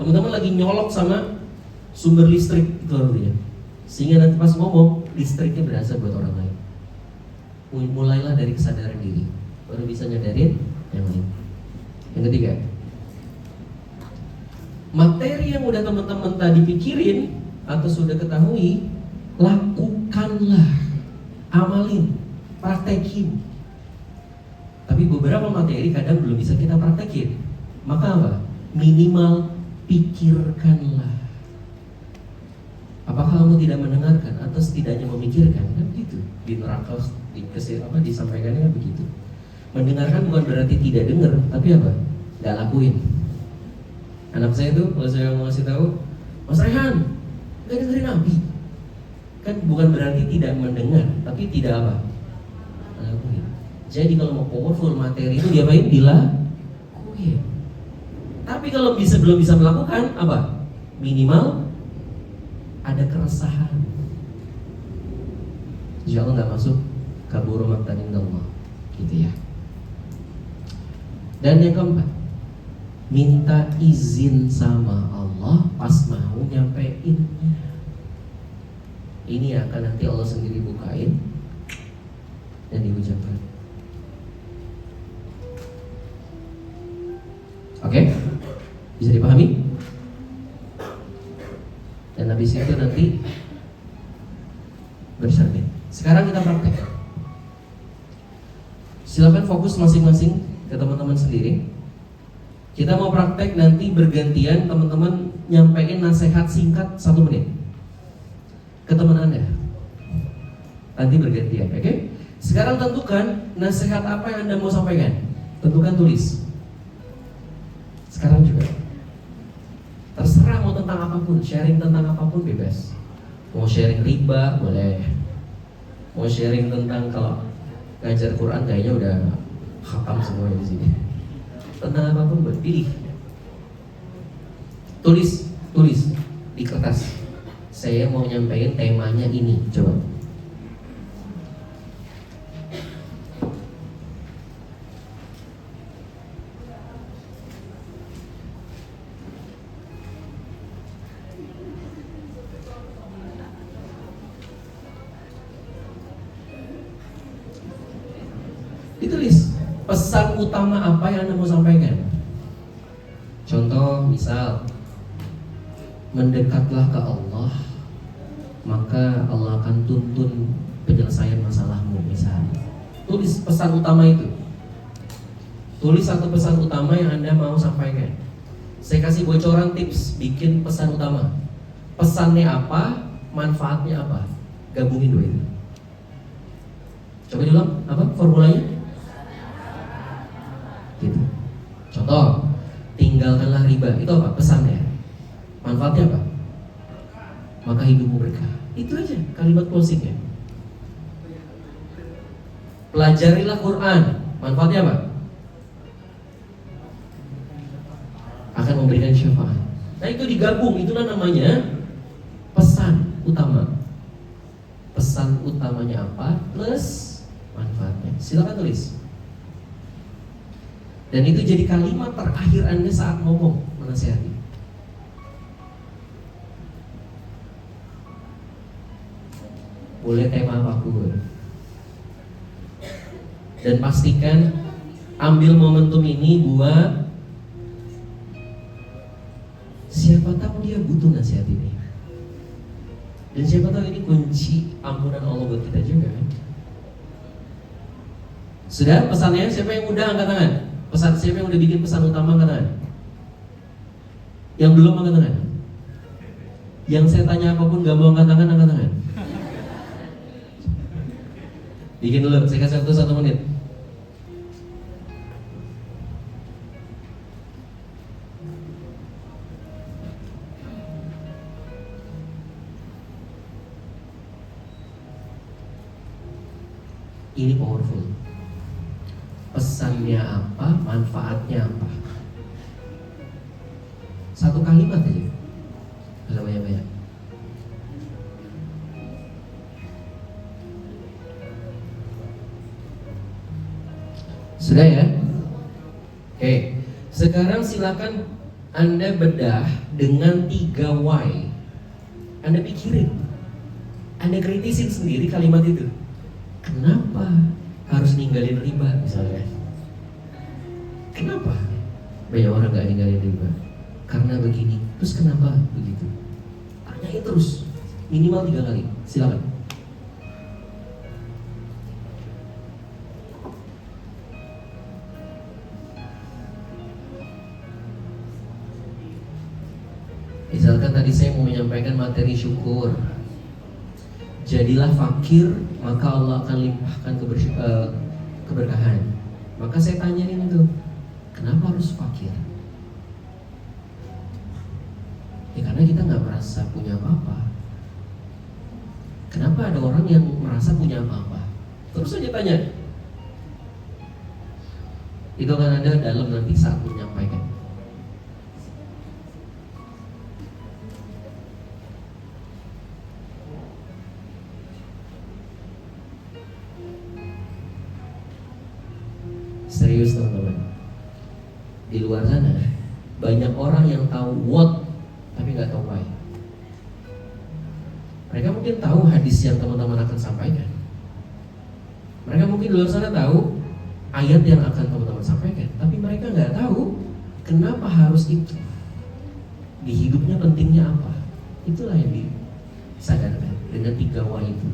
[SPEAKER 1] Teman-teman lagi nyolok sama sumber listrik itu artinya, sehingga nanti pas ngomong listriknya berasa buat orang lain. Mulailah dari kesadaran diri, baru bisa nyadarin yang lain. Yang ketiga, materi yang udah teman-teman tadi pikirin atau sudah ketahui, lakukanlah, amalin, praktekin. Tapi beberapa materi kadang belum bisa kita praktekin. Maka apa? Minimal pikirkanlah. Apakah kamu tidak mendengarkan atau setidaknya memikirkan? Kan gitu. Di neraka disampaikannya kan begitu. Mendengarkan bukan berarti tidak dengar, tapi apa? Nggak lakuin. Anak saya tuh kalau saya mau ngasih tahu, Mas Rehan, nggak dengerin Nabi. Kan bukan berarti tidak mendengar, tapi tidak apa? Lakuin. Jadi kalau mau powerful materi itu diapain? Dilakuin. Tapi kalau belum bisa melakukan apa? Minimal ada keresahan. Insya Allah nggak masuk kaburu maktan indallah, gitu ya. Dan yang keempat, minta izin sama Allah pas mau nyampeinnya. Ini akan nanti Allah sendiri bukain dan diucapkan. Oke? Bisa dipahami? Dan habis itu nanti bercermin. Sekarang kita praktek. Silakan fokus masing-masing ke teman-teman sendiri. Kita mau praktek nanti bergantian, teman-teman nyampein nasihat singkat 1 menit ke teman Anda. Nanti bergantian, oke? Sekarang tentukan nasihat apa yang Anda mau sampaikan. Tentukan, tulis. Sekarang juga. Terserah mau tentang apapun, sharing tentang apapun bebas. Mau sharing riba boleh, mau sharing tentang kalau ngajar Quran kayaknya udah khatam semua di sini. Tentang apapun buat pilih. Tulis di kertas. Saya mau nyampein temanya ini, coba. Ditulis pesan utama apa yang Anda mau sampaikan. Contoh misal, mendekatlah ke Allah, maka Allah akan tuntun penyelesaian masalahmu misalnya. Tulis pesan utama itu. Tulis satu pesan utama yang Anda mau sampaikan. Saya kasih bocoran tips bikin pesan utama. Pesannya apa, manfaatnya apa. Gabungin dua itu. Coba diulang, apa formulanya? Gitu. Contoh, tinggalkanlah riba. Itu apa pesannya? Manfaatnya apa? Maka hidupmu berkah. Itu aja kalimat closingnya. Pelajarilah Quran. Manfaatnya apa? Akan memberikan syafaat. Nah itu digabung, itulah namanya pesan utama. Pesan utamanya apa plus manfaatnya. Silakan tulis. Dan itu jadi kalimat terakhir Anda saat ngomong menasihati. Boleh tema apapun. Dan pastikan ambil momentum ini buat siapa tahu dia butuh nasihat ini. Dan siapa tahu ini kunci ampunan Allah buat kita juga kan. Sudah pesannya? Siapa yang udah angkat tangan? Pesan siapa yang udah bikin pesan utama angkat tangan? Yang belum angkat tangan? Yang saya tanya apapun gak mau angkat tangan, angkat tangan. Bikin dulu, saya kasih waktu 1 menit. Ini powerful. Pesannya apa, manfaatnya apa. Satu kalimat aja, gak banyak-banyak. Sudah ya? Oke, sekarang silakan Anda bedah dengan 3 why. Anda pikirin, Anda kritisin sendiri kalimat itu. Kenapa harus ninggalin riba misalnya? Kenapa banyak orang gak ninggalin riba? Karena begini. Terus kenapa begitu? Tanyain terus, minimal 3 kali. Silakan. Misalkan tadi saya mau menyampaikan materi syukur. Jadilah fakir, maka Allah akan limpahkan keberkahan. Maka saya tanyain itu, kenapa harus fakir? Ya karena kita nggak merasa punya apa-apa. Kenapa ada orang yang merasa punya apa-apa? Terus aja tanya. Itu akan ada dalam nanti saat menyampaikan. Serius teman-teman. Di luar sana banyak orang yang tahu what tapi nggak tahu why. Mereka mungkin tahu hadis yang teman-teman akan sampaikan. Mereka mungkin di luar sana tahu ayat yang akan teman-teman sampaikan, tapi mereka nggak tahu kenapa harus itu. Di hidupnya pentingnya apa. Itulah yang disadarkan dengan 3 why itu.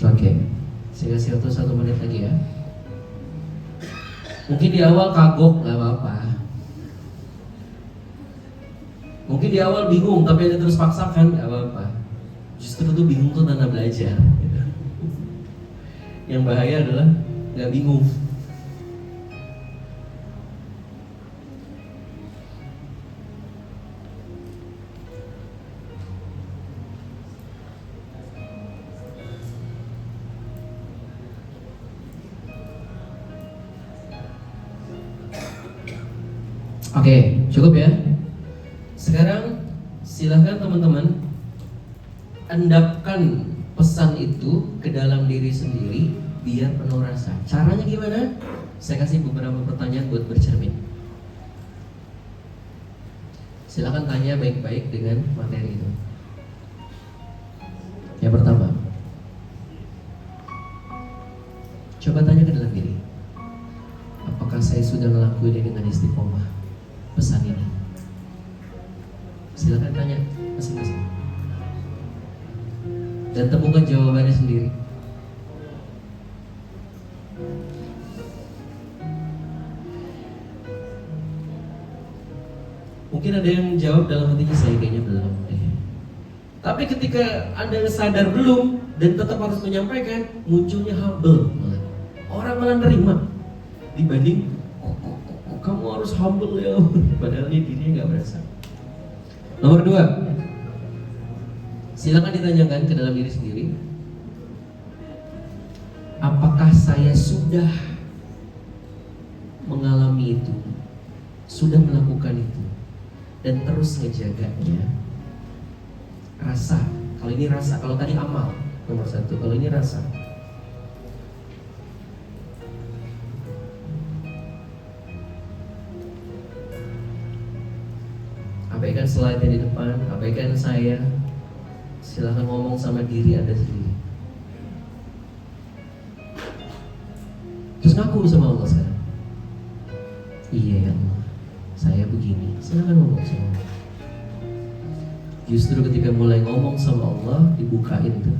[SPEAKER 1] Oke, saya kasih waktu 1 menit lagi ya. Mungkin di awal kagok, nggak apa-apa. Mungkin di awal bingung, tapi ada terus paksakan, nggak apa-apa. Justru tuh bingung tuh tanda belajar. Gitu. Yang bahaya adalah nggak bingung. Oke, cukup ya. Sekarang silahkan teman-teman endapkan pesan itu ke dalam diri sendiri biar penuh rasa. Caranya gimana? Saya kasih beberapa pertanyaan buat bercermin. Silahkan tanya baik-baik dengan materi itu. Yang pertama, coba tanya ke dalam diri, apakah saya sudah melakukan ini dengan istiqomah? Pesan ini, silakan tanya masing-masing dan temukan jawabannya sendiri. Mungkin ada yang jawab dalam hatinya, saya kayaknya belum deh. Tapi ketika Anda sadar belum dan tetap harus menyampaikan, munculnya humble malah. Orang malah nerima dibanding kamu harus humble ya, padahal ini dirinya nggak berasa. Nomor 2, silakan ditanyakan ke dalam diri sendiri, apakah saya sudah mengalami itu, sudah melakukan itu, dan terus ngejaganya. Rasa, kalau ini rasa, kalau tadi amal nomor 1, kalau ini rasa. Abaikan slide di depan, abaikan saya. Silahkan ngomong sama diri Anda sendiri. Terus ngaku sama Allah sekarang. Iya ya Allah, saya begini. Silahkan ngomong sama Allah. Justru ketika mulai ngomong sama Allah, dibukain tuh.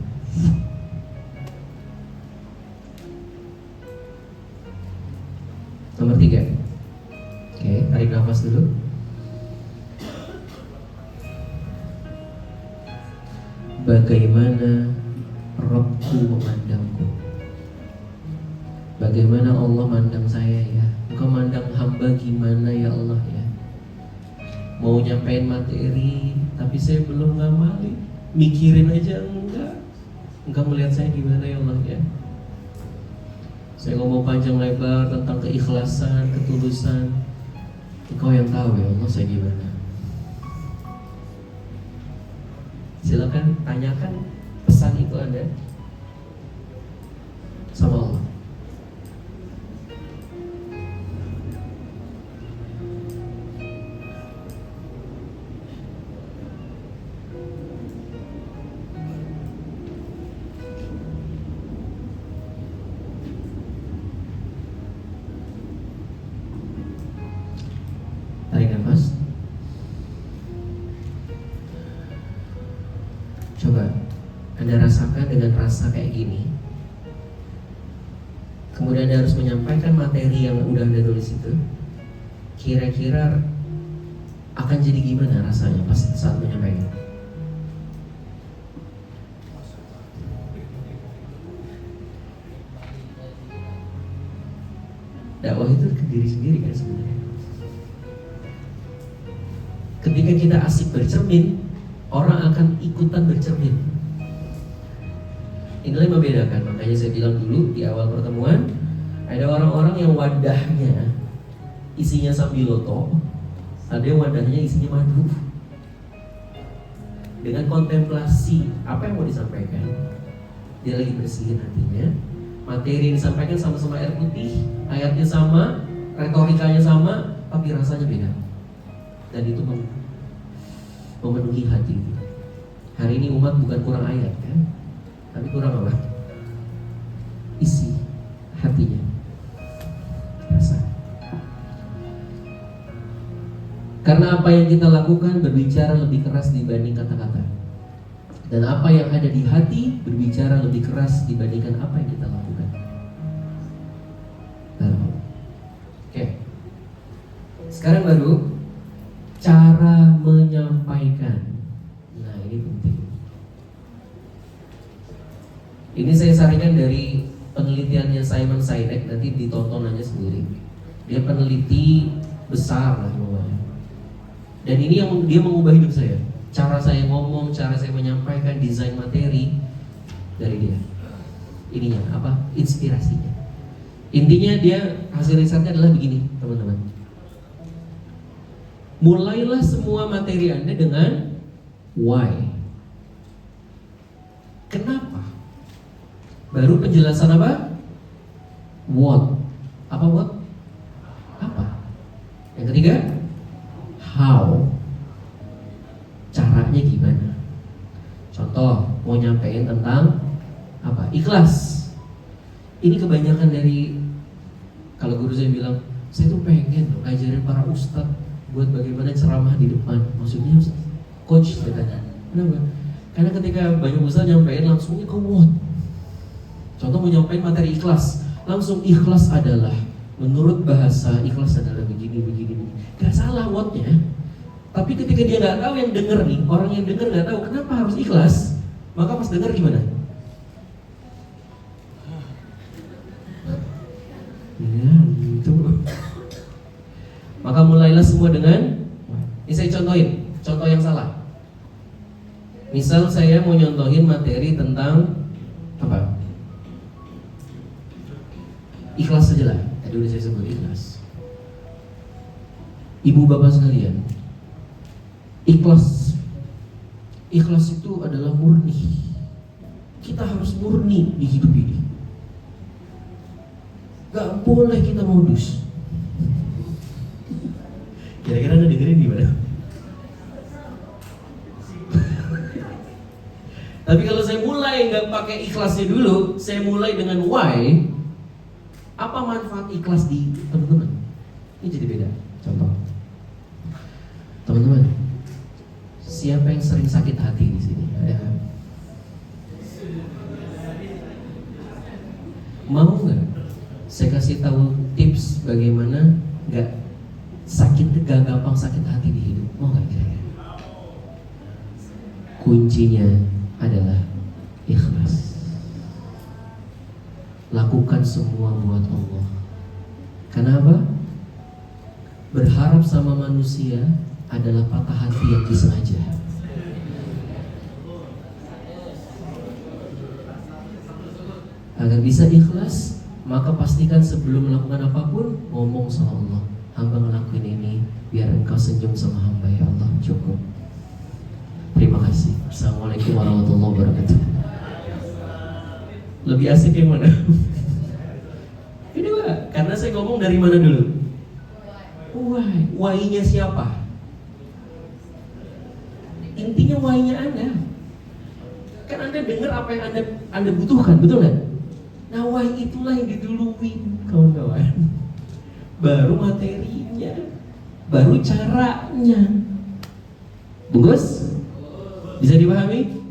[SPEAKER 1] Nomor 3. Oke, tarik nafas dulu. Bagaimana Rabbku memandangku? Bagaimana Allah mandang saya ya? Engkau mandang hamba gimana ya Allah ya? Mau nyampein materi, tapi saya belum ngamali. Mikirin aja enggak. Engkau melihat saya gimana ya Allah ya? Saya ngomong panjang lebar tentang keikhlasan, ketulusan. Engkau yang tahu ya Allah saya gimana. Silakan tanyakan pesan itu Anda sama Allah. Tarik nafas. Coba Anda rasakan dengan rasa kayak gini. Kemudian Anda harus menyampaikan materi yang udah Anda tulis itu. Kira-kira akan jadi gimana rasanya pas saat menyampaikan? Dakwah itu ke diri sendiri kan sebenarnya. Ketika kita asik bercermin, orang akan ikutan bercermin. Inilah yang membedakan. Makanya saya bilang dulu di awal pertemuan, ada orang-orang yang wadahnya isinya sambiloto, ada yang wadahnya isinya madu. Dengan kontemplasi apa yang mau disampaikan, dia lagi bersihin hatinya. Materi yang disampaikan sama-sama air putih, ayatnya sama, retorikanya sama, tapi rasanya beda. Dan itu memenuhi hati. Hari ini umat bukan kurang ayat kan, tapi kurang apa? Isi hatinya, rasa. Karena apa yang kita lakukan berbicara lebih keras dibanding kata-kata, dan apa yang ada di hati berbicara lebih keras dibandingkan apa yang kita lakukan. Sekarang baru cara menyampaikan. Nah, ini penting. Ini saya sarankan dari penelitiannya Simon Sinek, nanti ditonton aja sendiri. Dia peneliti besar lah pokoknya. Dan ini yang dia mengubah hidup saya. Cara saya ngomong, cara saya menyampaikan, desain materi dari dia. Ininya apa? Inspirasinya. Intinya dia hasil risetnya adalah begini, teman-teman. Mulailah semua materi Anda dengan why. Kenapa? Baru penjelasan apa? What. Apa what? Apa? Yang ketiga, how. Caranya gimana? Contoh, mau nyampein tentang apa? Ikhlas. Ini kebanyakan dari, kalau guru saya bilang, saya tuh pengen loh ngajarin para ustadz buat bagaimana ceramah di depan. Maksudnya coach katanya. Kenapa? Karena ketika banyak ustadz nyampein langsungnya ke what. Contoh mau nyampein materi ikhlas, langsung ikhlas adalah, menurut bahasa ikhlas adalah begini. Gak salah what-nya. Tapi ketika dia nggak tahu, yang denger nih, orang yang denger nggak tahu kenapa harus ikhlas, maka pas denger gimana? Ya, gitu. Maka mulailah semua dengan, ini saya contohin, contoh yang salah. Misal saya mau nyontohin materi tentang apa? Ikhlas saja lah. Tadi udah saya sebut ikhlas. Ibu bapak sekalian, ikhlas itu adalah murni. Kita harus murni di hidup ini. Gak boleh kita modus. Kira-kira Anda dengerin gimana? Tapi kalau saya mulai nggak pakai ikhlasnya dulu, saya mulai dengan why. Apa manfaat ikhlas di teman-teman? Ini jadi beda. Contoh, teman-teman, siapa yang sering sakit hati di sini? Ada? Mau nggak saya kasih tahu tips bagaimana nggak gampang sakit hati di hidup? Mau nggak kira-kira? Kuncinya adalah ikhlas. Lakukan semua buat Allah. Kenapa? Berharap sama manusia adalah patah hati yang disengaja. Agar bisa ikhlas, maka pastikan sebelum melakukan apapun, ngomong sama Allah. Hamba ngelakuin ini biar engkau senyum sama hamba, ya Allah. Cukup. Terima kasih. Assalamualaikum warahmatullahi wabarakatuh. Lebih asik yang mana? Ini Pak, karena saya ngomong dari mana dulu? Why? Why-nya siapa? Intinya why-nya Anda. Kan Anda dengar apa yang Anda butuhkan, betul nggak? Nah, why itulah yang diduluin, kawan-kawan. Baru materinya, baru caranya. Bungkus? Bisa dipahami?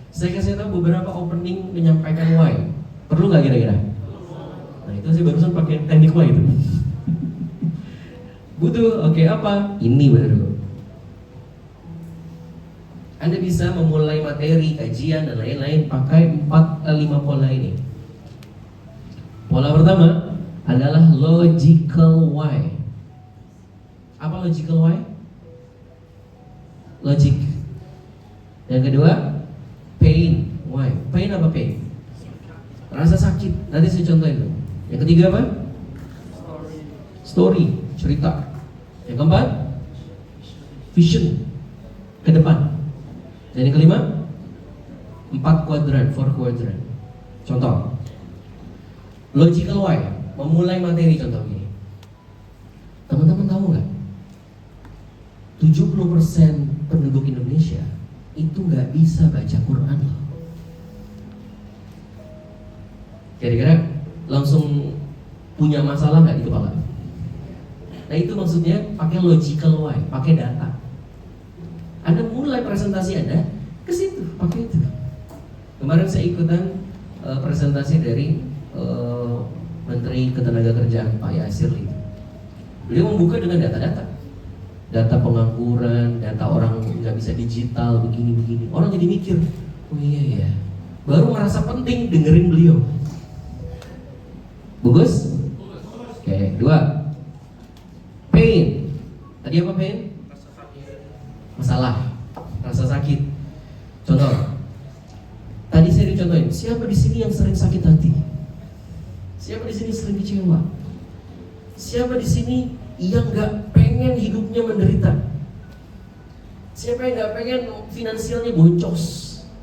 [SPEAKER 1] Saya kasih tahu beberapa opening menyampaikan why. Perlu nggak kira-kira? Nah, itu saya barusan pakai teknik why itu. Butuh, oke, apa? Ini baru. Anda bisa memulai materi, kajian, dan lain-lain pakai 4-5 pola ini. Pola pertama adalah logical why. Apa logical why? Logic. Yang kedua, pain. Why? Pain apa pain? Rasa sakit. Nanti saya contohin dulu. Yang ketiga apa? Story. Cerita. Yang keempat, vision. Ke depan. Dan yang kelima, 4 kuadran, 4 kuadran. Contoh, logical why. Memulai materi contoh ini. Teman-teman tahu nggak? 70% penduduk Indonesia itu nggak bisa baca Quran loh. Kira-kira langsung punya masalah nggak di kepala? Nah, itu maksudnya pakai logical why, pakai data. Anda mulai presentasi Anda ke situ, pakai itu. Kemarin saya ikutan presentasi dari Menteri Ketenagakerjaan Pak Yasir itu. Beliau membuka dengan data-data, data pengangguran, data orang nggak bisa digital, begini-begini. Orang jadi mikir, oh iya ya, baru merasa penting dengerin beliau. Bagus? Oke, 2. Pain. Tadi apa pain? Masalah, rasa sakit. Contoh. Tadi saya dicontohin, siapa di sini yang sering sakit hati? Siapa di sini sering kecewa? Siapa di sini yang nggak pengen hidupnya menderita? Siapa yang nggak pengen finansialnya boncos?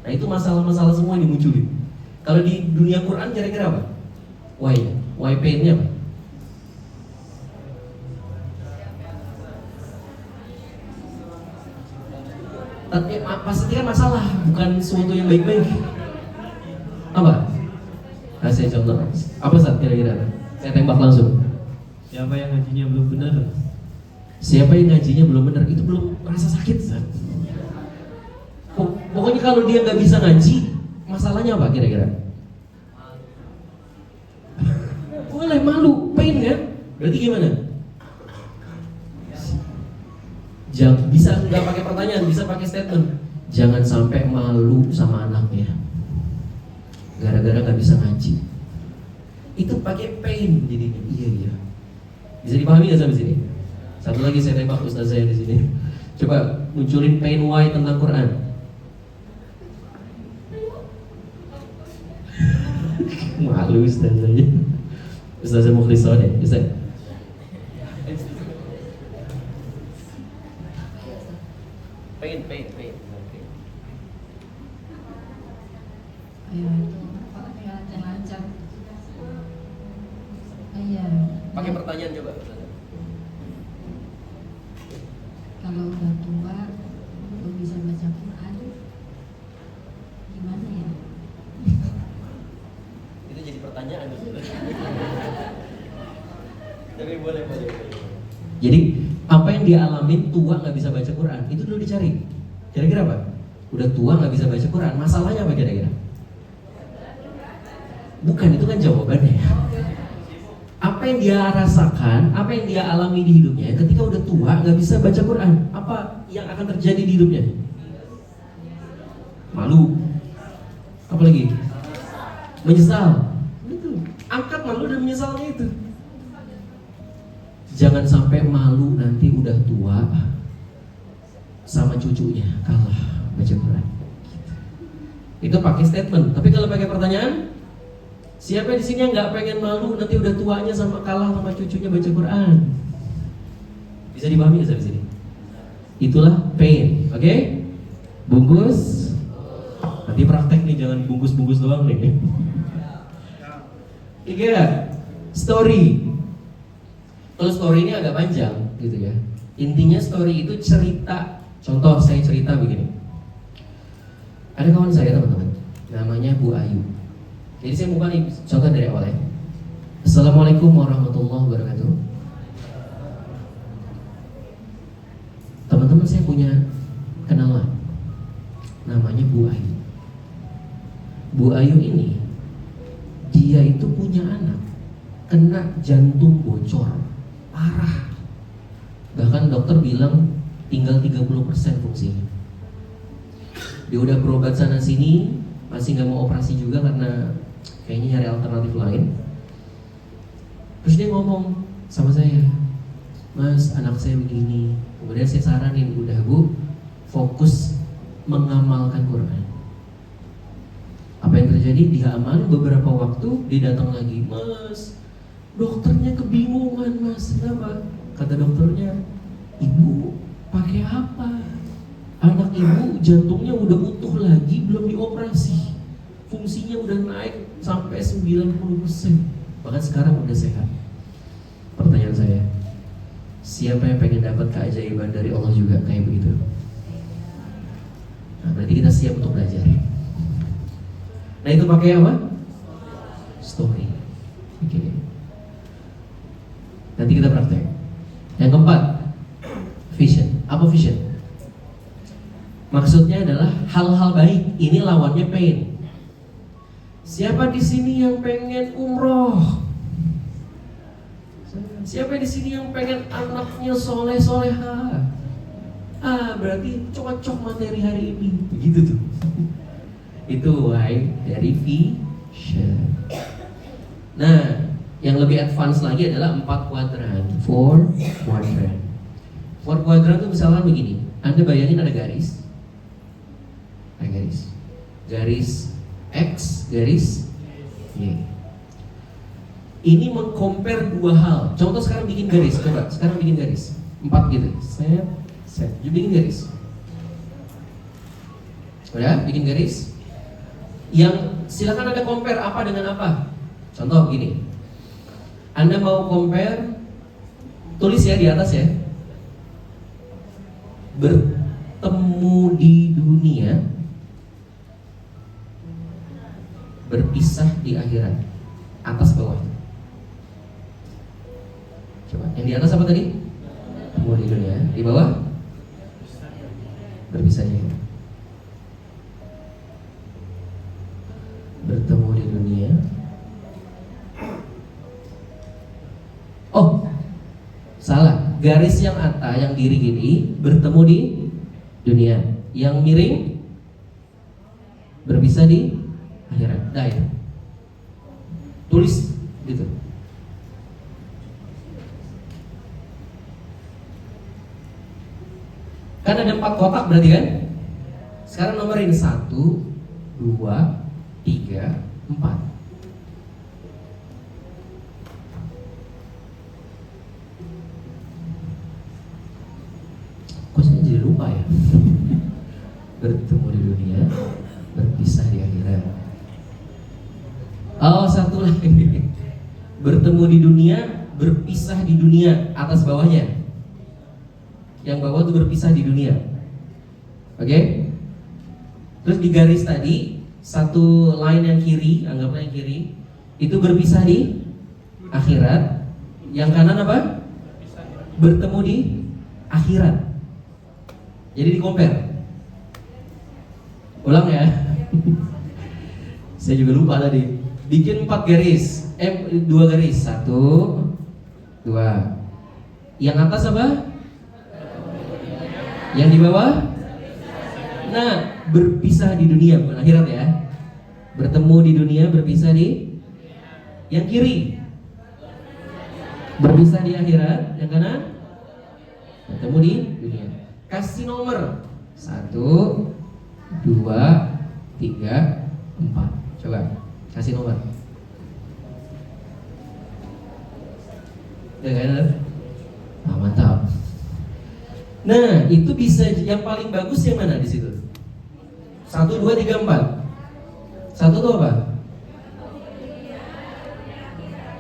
[SPEAKER 1] Nah itu masalah-masalah semua yang dimunculin. Kalau di dunia Quran kira-kira apa? Why pain-nya apa? Pasti kan masalah, bukan sesuatu yang baik-baik. Apa? Nah, saya contoh. Apa saat kira-kira? Saya tembak langsung.
[SPEAKER 4] Siapa yang ngajinya belum benar?
[SPEAKER 1] Siapa yang ngajinya belum benar? Itu belum merasa sakit, Zat. Pokoknya kalau dia nggak bisa ngaji, masalahnya apa kira-kira? Boleh malu, pain kan? Berarti gimana? Bisa nggak pakai pertanyaan, bisa pakai statement. Jangan sampai malu sama anaknya gara-gara nggak bisa ngaji. Itu pakai pain jadinya. Iya. Bisa dipahami nggak sampai sini? Satu lagi saya tembak ustaz saya di sini. Coba munculin pain why tentang Quran. Malu ustaz saya. Ustaz saya Mukhlisah deh, Ustaz. Pain.
[SPEAKER 5] Ya itu pakai lancar-lancar. Iya.
[SPEAKER 1] Pakai pertanyaan coba.
[SPEAKER 5] Kalau udah tua belum bisa baca Quran, gimana ya?
[SPEAKER 1] Itu jadi pertanyaan. Tapi boleh. Jadi apa yang dia alamin tua nggak bisa baca Quran itu dulu dicari. Kira-kira apa? Udah tua nggak bisa baca Quran, masalahnya apa kira-kira? Bukan, itu kan jawabannya. Apa yang dia rasakan, apa yang dia alami di hidupnya ketika udah tua nggak bisa baca Quran, apa yang akan terjadi di hidupnya? Malu. Apa lagi? Menyesal. Itu. Angkat malu dan menyesalnya itu. Jangan sampai malu nanti udah tua sama cucunya kalah baca Quran. Itu pakai statement. Tapi kalau pakai pertanyaan, siapa di sini yang nggak pengen malu nanti udah tuanya sama kalah sama cucunya baca Quran? Bisa dipahami nggak sampai sini? Itulah pain, oke? Bungkus. Nanti praktek nih, jangan bungkus-bungkus doang nih. 3. Story. Kalau story ini agak panjang gitu ya. Intinya story itu cerita. Contoh saya cerita begini. Ada kawan saya teman-teman, namanya Bu Ayu. Jadi saya buka nih contoh dari awal ya. Assalamualaikum warahmatullahi wabarakatuh. Teman-teman saya punya kenalan, namanya Bu Ayu. Bu Ayu ini dia itu punya anak kena jantung bocor parah. Bahkan dokter bilang tinggal 30% fungsinya. Dia udah berobat sana sini, masih nggak mau operasi juga karena kayaknya nyari alternatif lain. Terus dia ngomong sama saya, Mas, anak saya begini. Kemudian saya saranin, udah Bu, fokus mengamalkan Quran. Apa yang terjadi? Dia amalin beberapa waktu, dia datang lagi, Mas, dokternya kebingungan Mas, kenapa? Kata dokternya, Ibu pakai apa? Anak ibu jantungnya udah utuh lagi, belum dioperasi. Fungsinya udah naik sampai 90%. Bahkan sekarang udah sehat. Pertanyaan saya, siapa yang pengen dapat keajaiban dari Allah juga kayak begitu? Nah, berarti kita siap untuk belajar. Nah, itu pakai apa? Story. Oke. Nanti kita praktek. Yang keempat, vision. Apa vision? Maksudnya adalah hal-hal baik. Ini lawannya pain. Siapa di sini yang pengen umroh? Siapa di sini yang pengen anaknya soleh soleha? Berarti cocok materi hari ini. Begitu tuh. Itu why dari vision. Nah, yang lebih advance lagi adalah 4 kuadran. 4 quadrant. 4 kuadran tuh misalnya begini. Anda bayangin ada garis. Ada garis. Garis X, garis Y. Ini mengcompare 2 hal. Contoh sekarang bikin garis. Coba, sekarang bikin garis 4 gitu. Set. You bikin garis. Udah, bikin garis. Yang silakan Anda compare apa dengan apa. Contoh gini. Anda mau compare, tulis ya di atas ya. Bertemu di dunia, berpisah di akhirat. Atas bawah. Coba, yang di atas apa tadi? Bertemu di dunia. Di bawah? Berpisah di akhirat. Bertemu di dunia. Oh, salah. Garis yang atas, yang diri gini, bertemu di dunia. Yang miring, berpisah di akhirat. Dair. Tulis gitu. Kan ada 4 kotak berarti kan? Sekarang nomorin 1, 2, 3, 4. Kok saya jadi lupa ya? Bertemu di dunia, berpisah di akhirat. Oh, satu lagi. Bertemu di dunia, berpisah di dunia. Atas bawahnya. Yang bawah itu berpisah di dunia. Oke? Terus di garis tadi, satu line yang kiri, anggaplah yang kiri, itu berpisah di akhirat. Yang kanan apa? Bertemu di akhirat. Jadi di compare. Ulang ya. Saya juga lupa tadi. Bikin 4 garis, 2 garis, 1, 2. Yang atas apa? Yang di bawah? Nah, berpisah di dunia, bukan akhirat ya. Bertemu di dunia, berpisah di yang kiri. Berpisah di akhirat, yang kanan bertemu di dunia. Kasih nomor 1, 2, 3, 4. Coba kasih nomor. Ya kan? Mantap. Nah, itu bisa yang paling bagus yang mana di situ? 1, 2, 3, 4. 1 itu apa?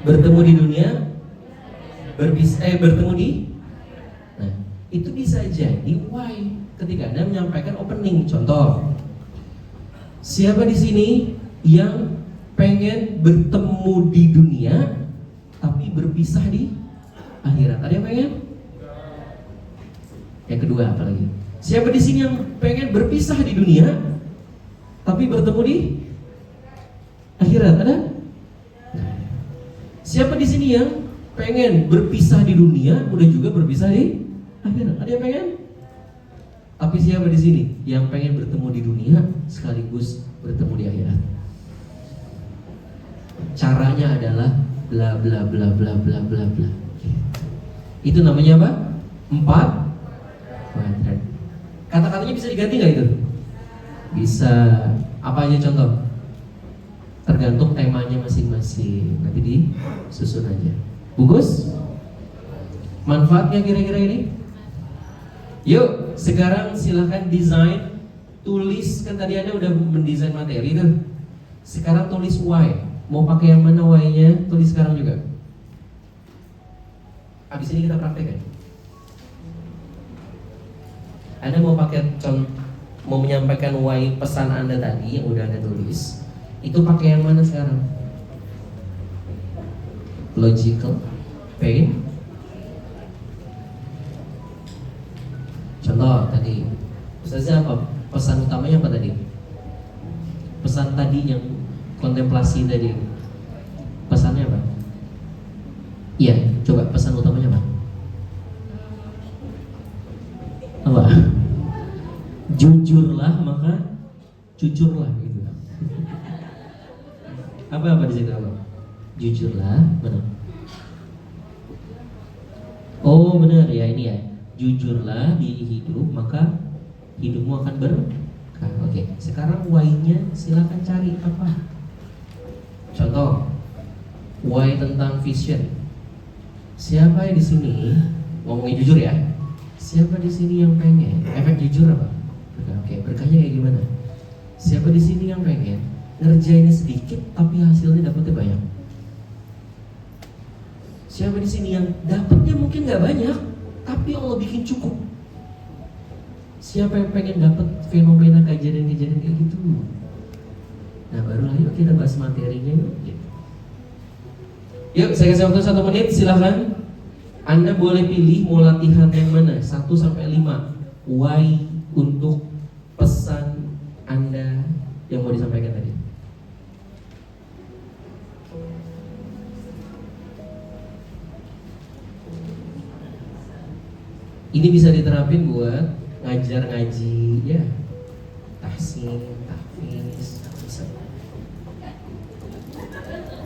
[SPEAKER 1] Bertemu di dunia, bertemu di. Nah, itu bisa jadi why ketika Anda menyampaikan opening. Contoh, siapa di sini yang pengen bertemu di dunia tapi berpisah di akhirat? Ada yang pengen? Yang kedua apalagi? Siapa di sini yang pengen berpisah di dunia tapi bertemu di akhirat? Ada? Siapa di sini yang pengen berpisah di dunia udah juga berpisah di akhirat? Ada yang pengen? Tapi siapa di sini yang pengen bertemu di dunia sekaligus bertemu di akhirat? Caranya adalah bla bla bla bla bla bla bla. Itu namanya apa? 4 kuadran. Kata-katanya bisa diganti nggak itu? Bisa. Apa aja contoh? Tergantung temanya masing-masing. Nanti disusun aja. Bungkus? Manfaatnya kira-kira ini? Yuk, sekarang silahkan desain. Tulis, kan tadi Anda udah mendesain materi tuh. Sekarang tulis why. Mau pakai yang mana why-nya? Tulis sekarang juga. Habis ini kita praktek ya. Anda mau mau menyampaikan why pesan Anda tadi yang udah Anda tulis, itu pakai yang mana sekarang? Logical, pain. Contoh tadi, Ustazah apa? Pesan utamanya apa tadi? Pesan tadi yang kontemplasi tadi, pesannya apa? Iya. Coba pesan utamanya apa? Apa? Jujurlah maka cucurlah gitu. Apa di situ apa? Jujurlah, benar. Oh benar ya, ini ya. Jujurlah di hidup maka hidupmu akan berkah. Oke, sekarang why-nya silakan cari apa? Contoh, why tentang vision. Siapa yang di sini ngomongin jujur ya? Siapa di sini yang pengen efek jujur apa? Berkah. Oke, berkahnya kayak gimana? Siapa di sini yang pengen ngerjainnya sedikit tapi hasilnya dapetnya banyak? Siapa di sini yang dapetnya mungkin nggak banyak tapi Allah bikin cukup? Siapa yang pengen dapet fenomena kejadian-kejadian kayak gitu? Nah baru yuk kita bahas materinya yuk. Yuk saya kasih waktu 1 menit, silahkan. Anda boleh pilih mau latihan yang mana 1 sampai 5. Why untuk pesan Anda yang mau disampaikan tadi. Ini bisa diterapin buat ngajar ngaji ya, tahsin, tahfiz, bisa.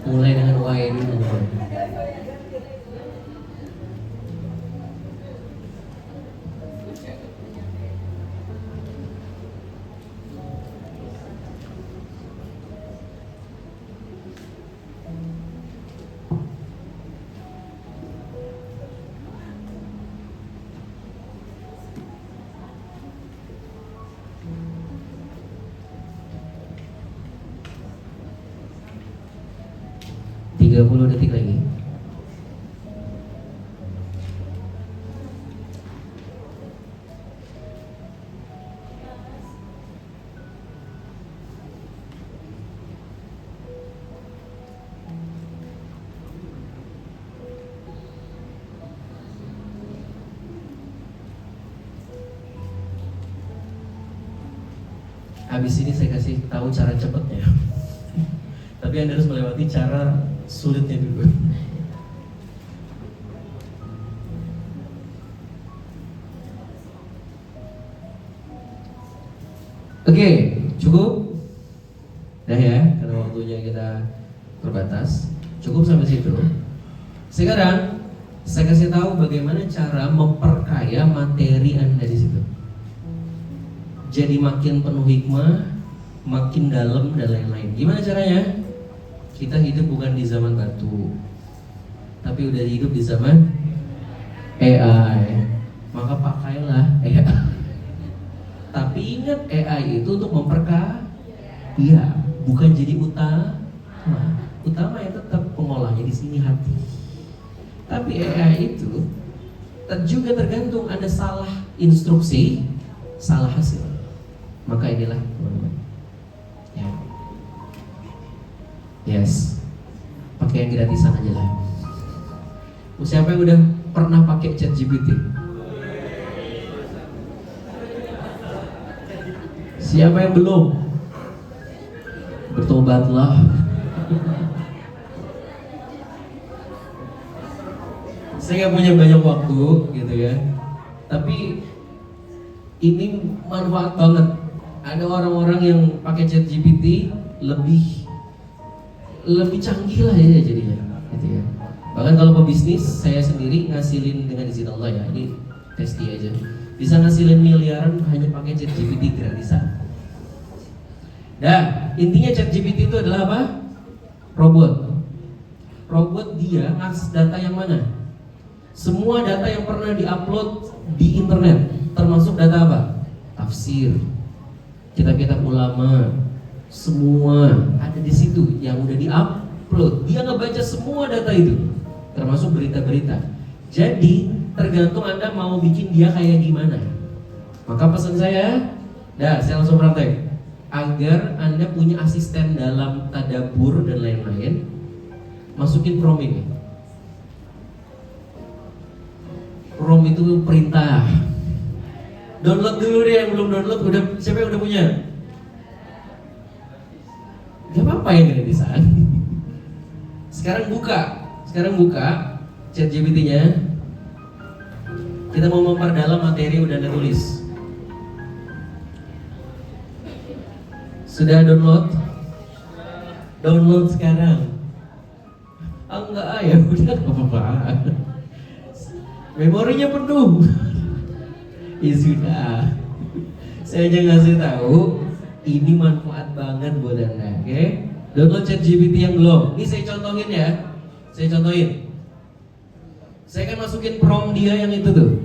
[SPEAKER 1] Mulai dengan why dulu. Tiga 30 detik lagi. Habis ini saya kasih tahu cara cepatnya. Tapi Anda harus melewati cara sulitnya dulu. Oke, cukup? Dah ya, karena waktunya kita terbatas. Cukup sampai situ. Sekarang saya kasih tahu bagaimana cara memperkaya materi Anda di situ. Jadi makin penuh hikmah, makin dalam dan lain-lain. Gimana caranya? Kita hidup bukan di zaman batu, tapi udah hidup di zaman AI. Maka pakailah AI. Tapi ingat AI itu untuk memperkaya, bukan jadi utama. Utama ya tetap pengolahnya di sini hati. Tapi AI itu juga tergantung, ada salah instruksi, salah hasil. Maka inilah teman-teman. Ya. Yes. Pakai yang gratisan aja lah. Siapa yang udah pernah pakai ChatGPT? Siapa yang belum? Bertobatlah. Saya nggak punya banyak waktu gitu ya. Tapi ini manfaat banget. Ada orang-orang yang pakai ChatGPT lebih canggih lah ya jadinya, gitu ya. Bahkan kalau pebisnis, saya sendiri ngasilin dengan izin Allah ya, ini testi aja, bisa ngasilin miliaran hanya pakai ChatGPT gratisan. Nah, intinya ChatGPT itu adalah apa? Robot. Robot dia ngakses data yang mana? Semua data yang pernah diupload di internet, termasuk data apa? Tafsir, kitab-kitab ulama, semua ada di situ yang udah diupload. Dia ngebaca semua data itu, termasuk berita-berita. Jadi tergantung Anda mau bikin dia kayak gimana. Maka pesan saya, saya langsung praktek. Agar Anda punya asisten dalam tadabbur dan lain-lain, masukin prompt ini. Prompt itu perintah. Download dulu deh, yang belum download. Siapa yang udah punya? Gak apa-apa yang gratisan. Sekarang buka ChatGPT-nya. Kita mau memperdalam materi udah Anda tulis. Sudah download? Download sekarang. Enggak ya, udah gak apa-apa. Memorinya penuh. Ya sudah. Saya aja ngasih tahu, ini manfaat banget buat Anda, oke? Download ChatGPT yang belum. Ini saya contohin ya. Saya contohin. Saya akan masukin prompt dia yang itu tuh.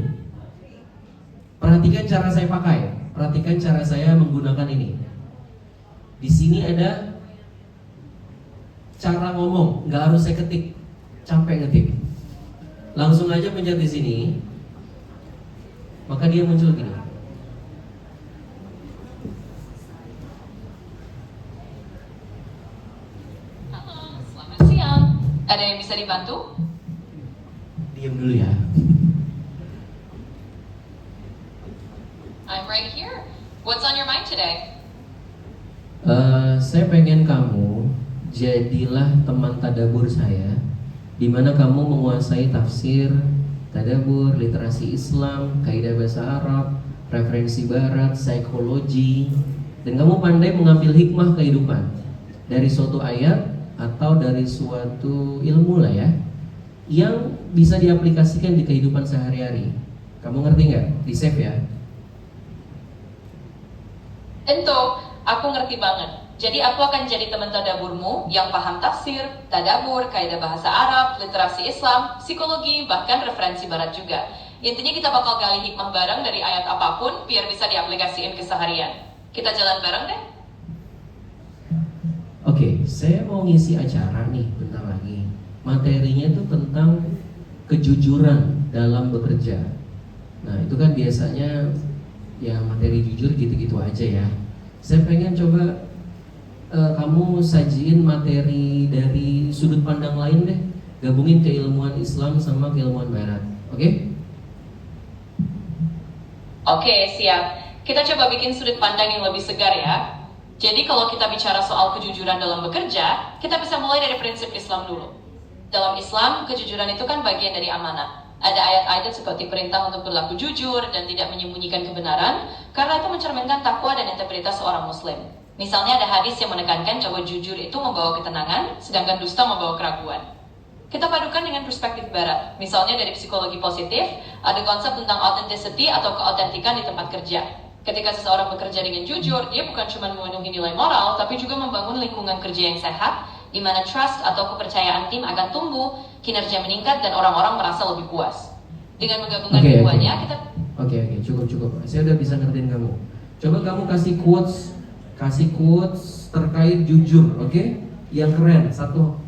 [SPEAKER 1] Perhatikan cara saya pakai. Perhatikan cara saya menggunakan ini. Di sini ada cara ngomong, nggak harus saya ketik. Capek ngetik. Langsung aja pencet di sini. Maka dia muncul gini.
[SPEAKER 6] Halo, selamat siang. Ada yang bisa dibantu?
[SPEAKER 1] Diam dulu ya.
[SPEAKER 6] I'm right here. What's on your mind today?
[SPEAKER 1] Saya pengen kamu jadilah teman tadabur saya, di mana kamu menguasai tafsir, tadabur, literasi Islam, kaidah bahasa Arab, referensi Barat, psikologi, dan kamu pandai mengambil hikmah kehidupan dari suatu ayat atau dari suatu ilmu lah ya, yang bisa diaplikasikan di kehidupan sehari-hari. Kamu ngerti nggak? Di save ya.
[SPEAKER 6] Tentu, aku ngerti banget. Jadi aku akan jadi teman tadaburmu yang paham tafsir, tadabur, kaidah bahasa Arab, literasi Islam, psikologi, bahkan referensi Barat juga. Intinya kita bakal gali hikmah bareng dari ayat apapun biar bisa diaplikasiin ke seharian. Kita jalan bareng deh.
[SPEAKER 1] Oke, saya mau ngisi acara nih bentar lagi. Materinya tuh tentang kejujuran dalam bekerja. Nah, itu kan biasanya ya materi jujur gitu-gitu aja ya. Saya pengen coba kamu sajiin materi dari sudut pandang lain deh. Gabungin keilmuan Islam sama keilmuan Barat. Oke?
[SPEAKER 6] Oke, siap. Kita coba bikin sudut pandang yang lebih segar ya. Jadi kalau kita bicara soal kejujuran dalam bekerja, kita bisa mulai dari prinsip Islam dulu. Dalam Islam, kejujuran itu kan bagian dari amanah. Ada ayat-ayat seperti perintah untuk berlaku jujur dan tidak menyembunyikan kebenaran, karena itu mencerminkan takwa dan integritas seorang muslim. Misalnya ada hadis yang menekankan bahwa jujur itu membawa ketenangan, sedangkan dusta membawa keraguan. Kita padukan dengan perspektif Barat. Misalnya dari psikologi positif, ada konsep tentang authenticity atau keautentikan di tempat kerja. Ketika seseorang bekerja dengan jujur, dia bukan cuma memenuhi nilai moral, tapi juga membangun lingkungan kerja yang sehat, di mana trust atau kepercayaan tim akan tumbuh, kinerja meningkat, dan orang-orang merasa lebih puas. Dengan menggabungkan keduanya, kita...
[SPEAKER 1] Oke, cukup. Saya udah bisa ngertiin kamu. Coba kamu kasih quotes terkait jujur, oke? Yang keren,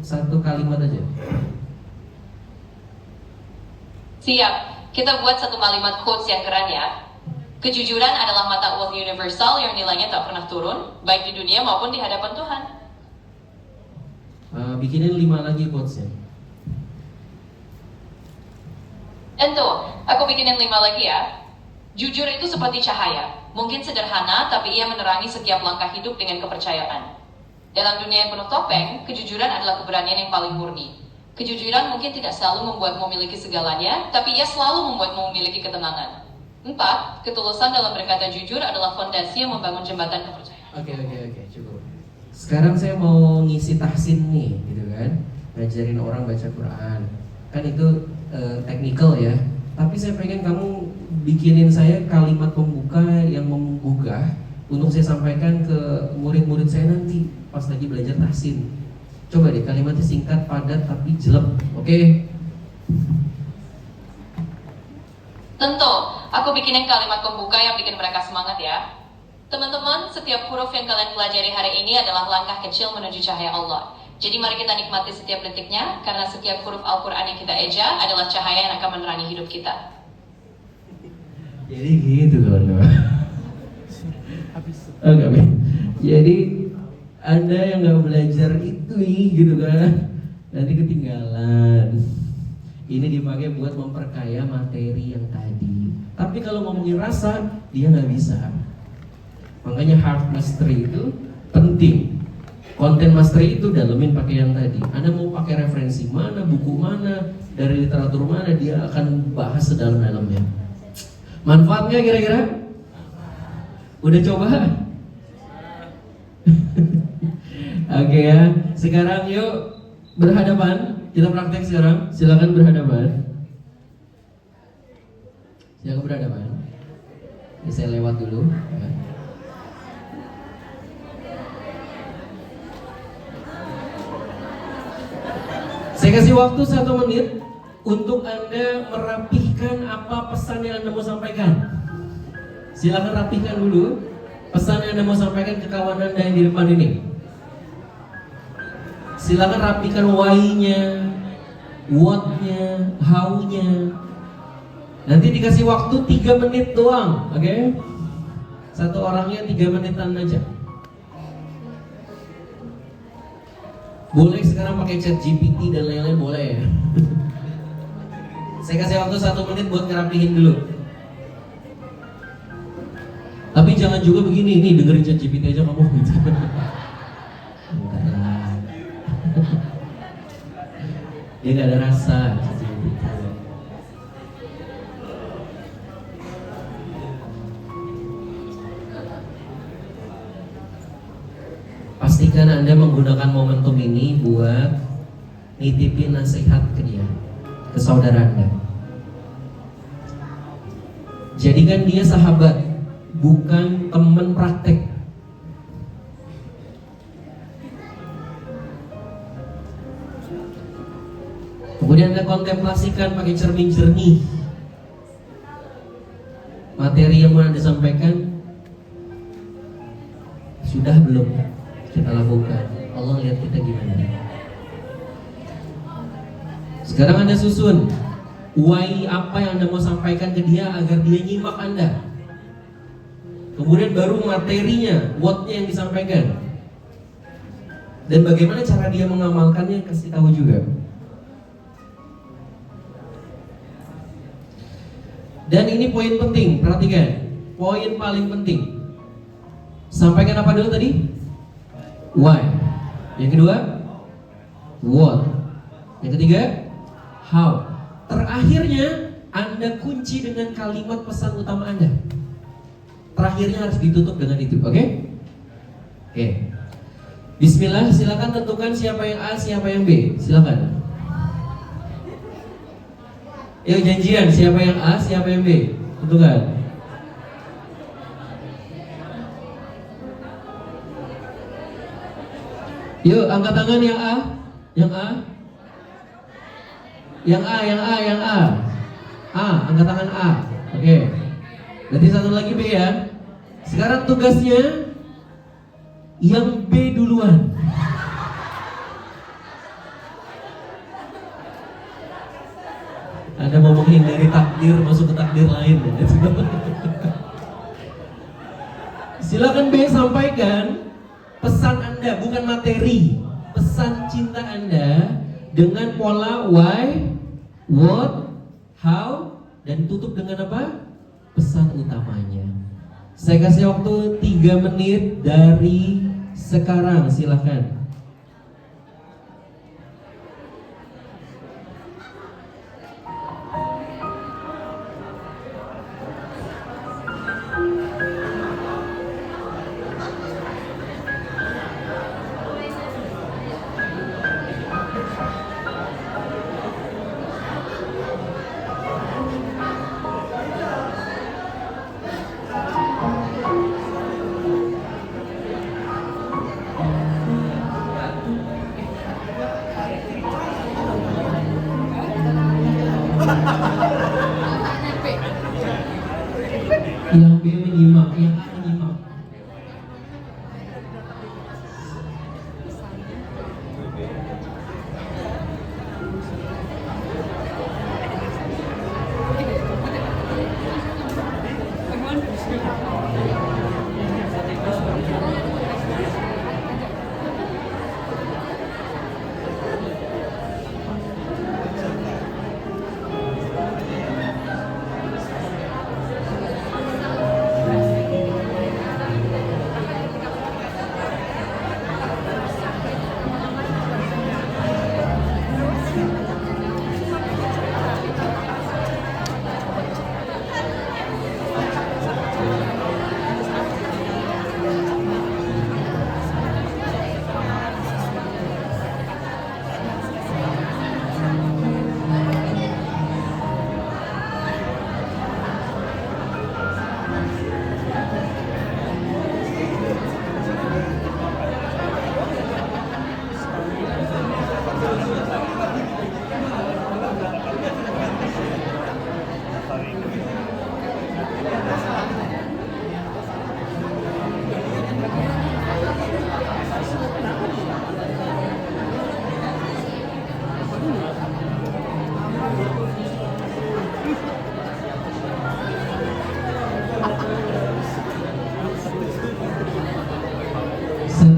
[SPEAKER 1] satu kalimat aja.
[SPEAKER 6] Siap, kita buat satu kalimat quotes yang keren ya. Kejujuran adalah mata uang universal yang nilainya tak pernah turun, baik di dunia maupun di hadapan Tuhan.
[SPEAKER 1] Bikinin 5 lagi quotesnya.
[SPEAKER 6] Tentu, aku bikinin 5 lagi ya. Jujur itu seperti cahaya, mungkin sederhana tapi ia menerangi setiap langkah hidup dengan kepercayaan. Dalam dunia yang penuh topeng, kejujuran adalah keberanian yang paling murni. Kejujuran mungkin tidak selalu membuatmu memiliki segalanya, tapi ia selalu membuatmu memiliki ketenangan. 4. Ketulusan dalam berkata jujur adalah fondasi yang membangun jembatan kepercayaan.
[SPEAKER 1] Oke, cukup. Sekarang saya mau ngisi tahsin nih, gitu kan, ngajarin orang baca Quran. Kan itu teknikal ya. Tapi saya pengen kamu bikinin saya kalimat pembuka yang menggugah untuk saya sampaikan ke murid-murid saya nanti pas lagi belajar tahsin. Coba deh kalimatnya singkat, padat, tapi jelek. Oke?
[SPEAKER 6] Tentu, aku bikinin kalimat pembuka yang bikin mereka semangat ya. Teman-teman, setiap huruf yang kalian pelajari hari ini adalah langkah kecil menuju cahaya Allah. Jadi mari kita nikmati setiap detiknya, karena setiap huruf Al-Quran yang kita eja adalah cahaya yang akan menerangi hidup kita.
[SPEAKER 1] Jadi gitu kawan-kawan. Oke. Jadi Anda yang nggak belajar itu gitu kan, nanti ketinggalan. Ini dipakai buat memperkaya materi yang tadi. Tapi kalau ngomongin rasa, dia nggak bisa. Makanya heart mastery itu penting. Konten mastery itu dalemin pakai yang tadi. Anda mau pakai referensi mana, buku mana, dari literatur mana, dia akan bahas sedalam-dalamnya. Manfaatnya kira-kira? Udah coba? Oke ya. Sekarang yuk berhadapan. Kita praktek sekarang. Silakan berhadapan. Silakan berhadapan. Ini saya lewat dulu. Ya. Saya kasih waktu 1 menit untuk Anda merapihkan apa pesan yang Anda mau sampaikan. Silakan rapihkan dulu pesan yang Anda mau sampaikan ke kawan Anda yang di depan ini. Silakan rapihkan why-nya, what-nya, how-nya. Nanti dikasih waktu 3 menit doang, oke? Satu orangnya 3 menitan aja. Boleh sekarang pakai chat GPT dan lain-lain boleh ya. Saya kasih waktu 1 menit buat ngerapihin dulu. Tapi jangan juga begini, nih dengerin chat GPT aja kamu gitu. Enggak lah. Dia gak ada rasa chat GPT. Pastikan Anda menggunakan momentum ini buat nitipin nasihat ke dia, ke saudara Anda. Jadikan dia sahabat, bukan teman praktek. Kemudian Anda kontemplasikan pakai cermin jernih materi yang mau Anda sampaikan. Sudah belum kita lakukan? Allah lihat kita gimana. Sekarang Anda susun why apa yang Anda mau sampaikan ke dia agar dia nyimak Anda. Kemudian baru materinya, what-nya yang disampaikan. Dan bagaimana cara dia mengamalkannya, kasih tahu juga. Dan ini poin penting, perhatikan. Poin paling penting. Sampaikan apa dulu tadi? Why. Yang kedua, what. Yang ketiga, how. Terakhirnya, Anda kunci dengan kalimat pesan utama Anda. Terakhirnya harus ditutup dengan itu, oke? Oke. Bismillah, silakan tentukan siapa yang A, siapa yang B. Silakan. Yuk janjian, siapa yang A, siapa yang B. Tentukan. Yuk, angkat tangan yang A. Yang A. Yang A, yang A, yang A. A, angkat tangan A. Oke. Nanti satu lagi B ya. Sekarang tugasnya yang B duluan. Anda mau menghindari takdir, masuk ke takdir lain ya. Silakan B sampaikan pesan Anda, bukan materi. Pesan cinta Anda dengan pola why, what, how, dan tutup dengan apa? Pesan utamanya. Saya kasih waktu 3 menit dari sekarang, silakan.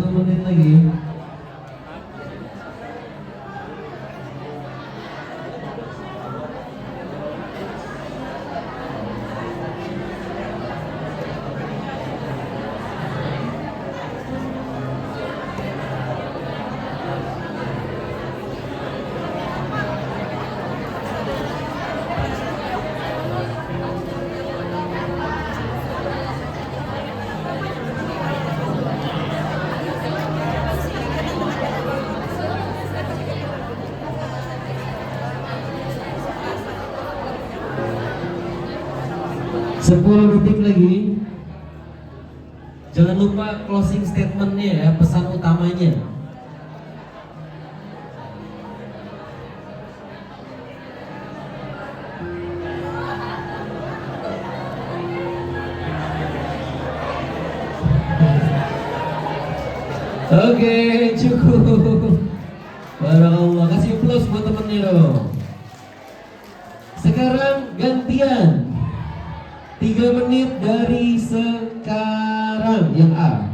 [SPEAKER 1] menit lagi. Sepuluh detik lagi. Jangan lupa closing statementnya ya, pesan utamanya. Oke, cukup. Barakallah, kasih plus buat temennya dong. Sekarang gantian. 3 menit dari sekarang yang A.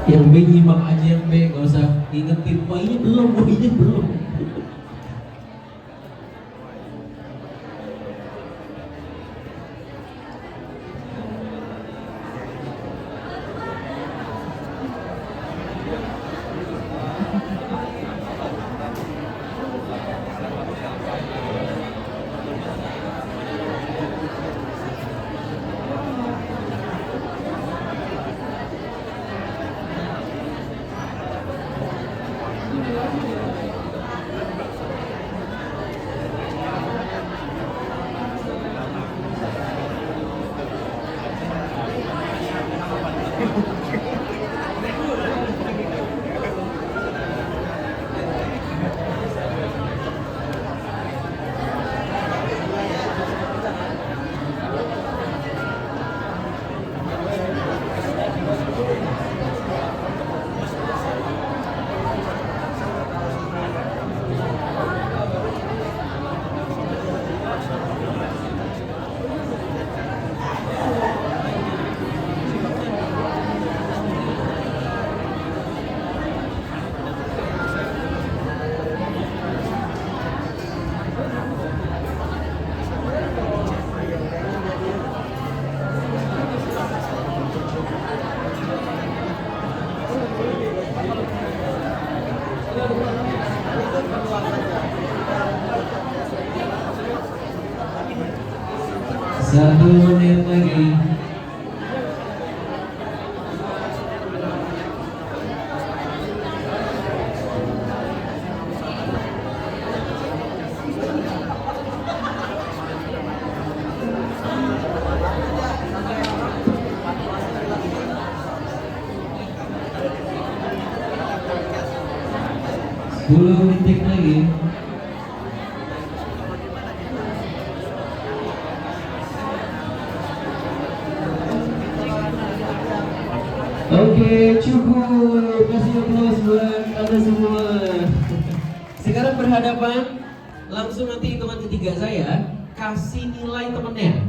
[SPEAKER 1] Yang B nyimak aja yang B, gak usah ingetin. Wah ini belum, wah ini belum. Satu menit lagi. Sepuluh detik lagi. Oke, cukup. Kasih aplaus buat Anda semua. Sekarang berhadapan, langsung nanti hitungan ketiga saya kasih nilai temennya.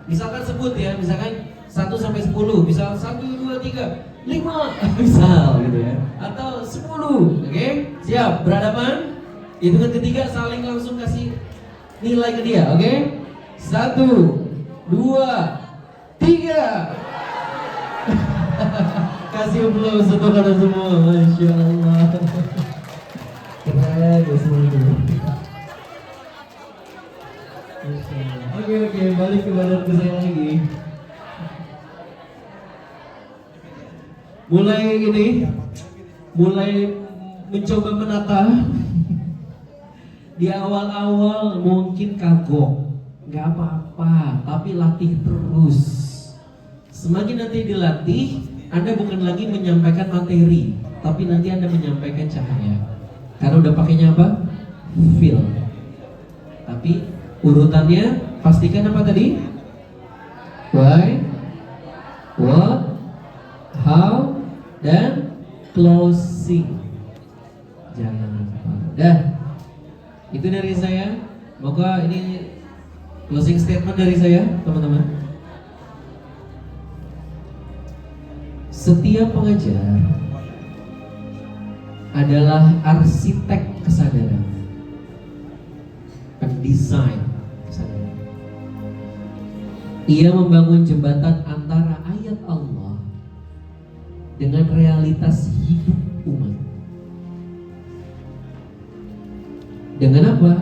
[SPEAKER 1] Misalkan sebut ya, misalkan 1 sampai 10, misal 1, 2, 3, 5, misal gitu ya. Atau 10, oke? Siap, berhadapan. Hitungan ketiga saling langsung kasih nilai ke dia, oke? 1, 2, 3. Kasih aplaus untuk kalian semua, Masya Allah. Keren ya semua itu. Oke, balik ke badan ke saya lagi. Mulai mencoba menata. Di awal-awal mungkin kagok, nggak apa-apa, tapi latih terus. Semakin nanti dilatih, Anda bukan lagi menyampaikan materi, tapi nanti Anda menyampaikan cahaya. Karena udah pakainya apa? Feel. Tapi urutannya pastikan apa tadi? Why, what, how, dan closing. Jangan lupa. Dah. Itu dari saya. Moga ini closing statement dari saya, teman-teman. Setiap pengajar adalah arsitek kesadaran, pendesain kesadaran. Ia membangun jembatan antara ayat Allah dengan realitas hidup umat. Dengan apa?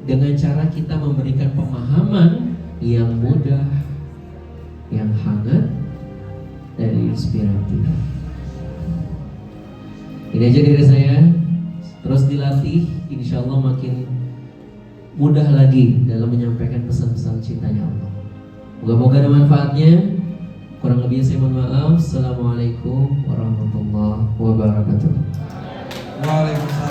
[SPEAKER 1] Dengan cara kita memberikan pemahaman yang mudah, yang hangat, dan inspiratif. Ini aja dari saya. Terus dilatih, insya Allah makin mudah lagi dalam menyampaikan pesan-pesan cintanya Allah. Moga-moga ada manfaatnya. Kurang lebihnya saya mohon maaf. Assalamualaikum warahmatullahi wabarakatuh.
[SPEAKER 3] Waalaikumsalam.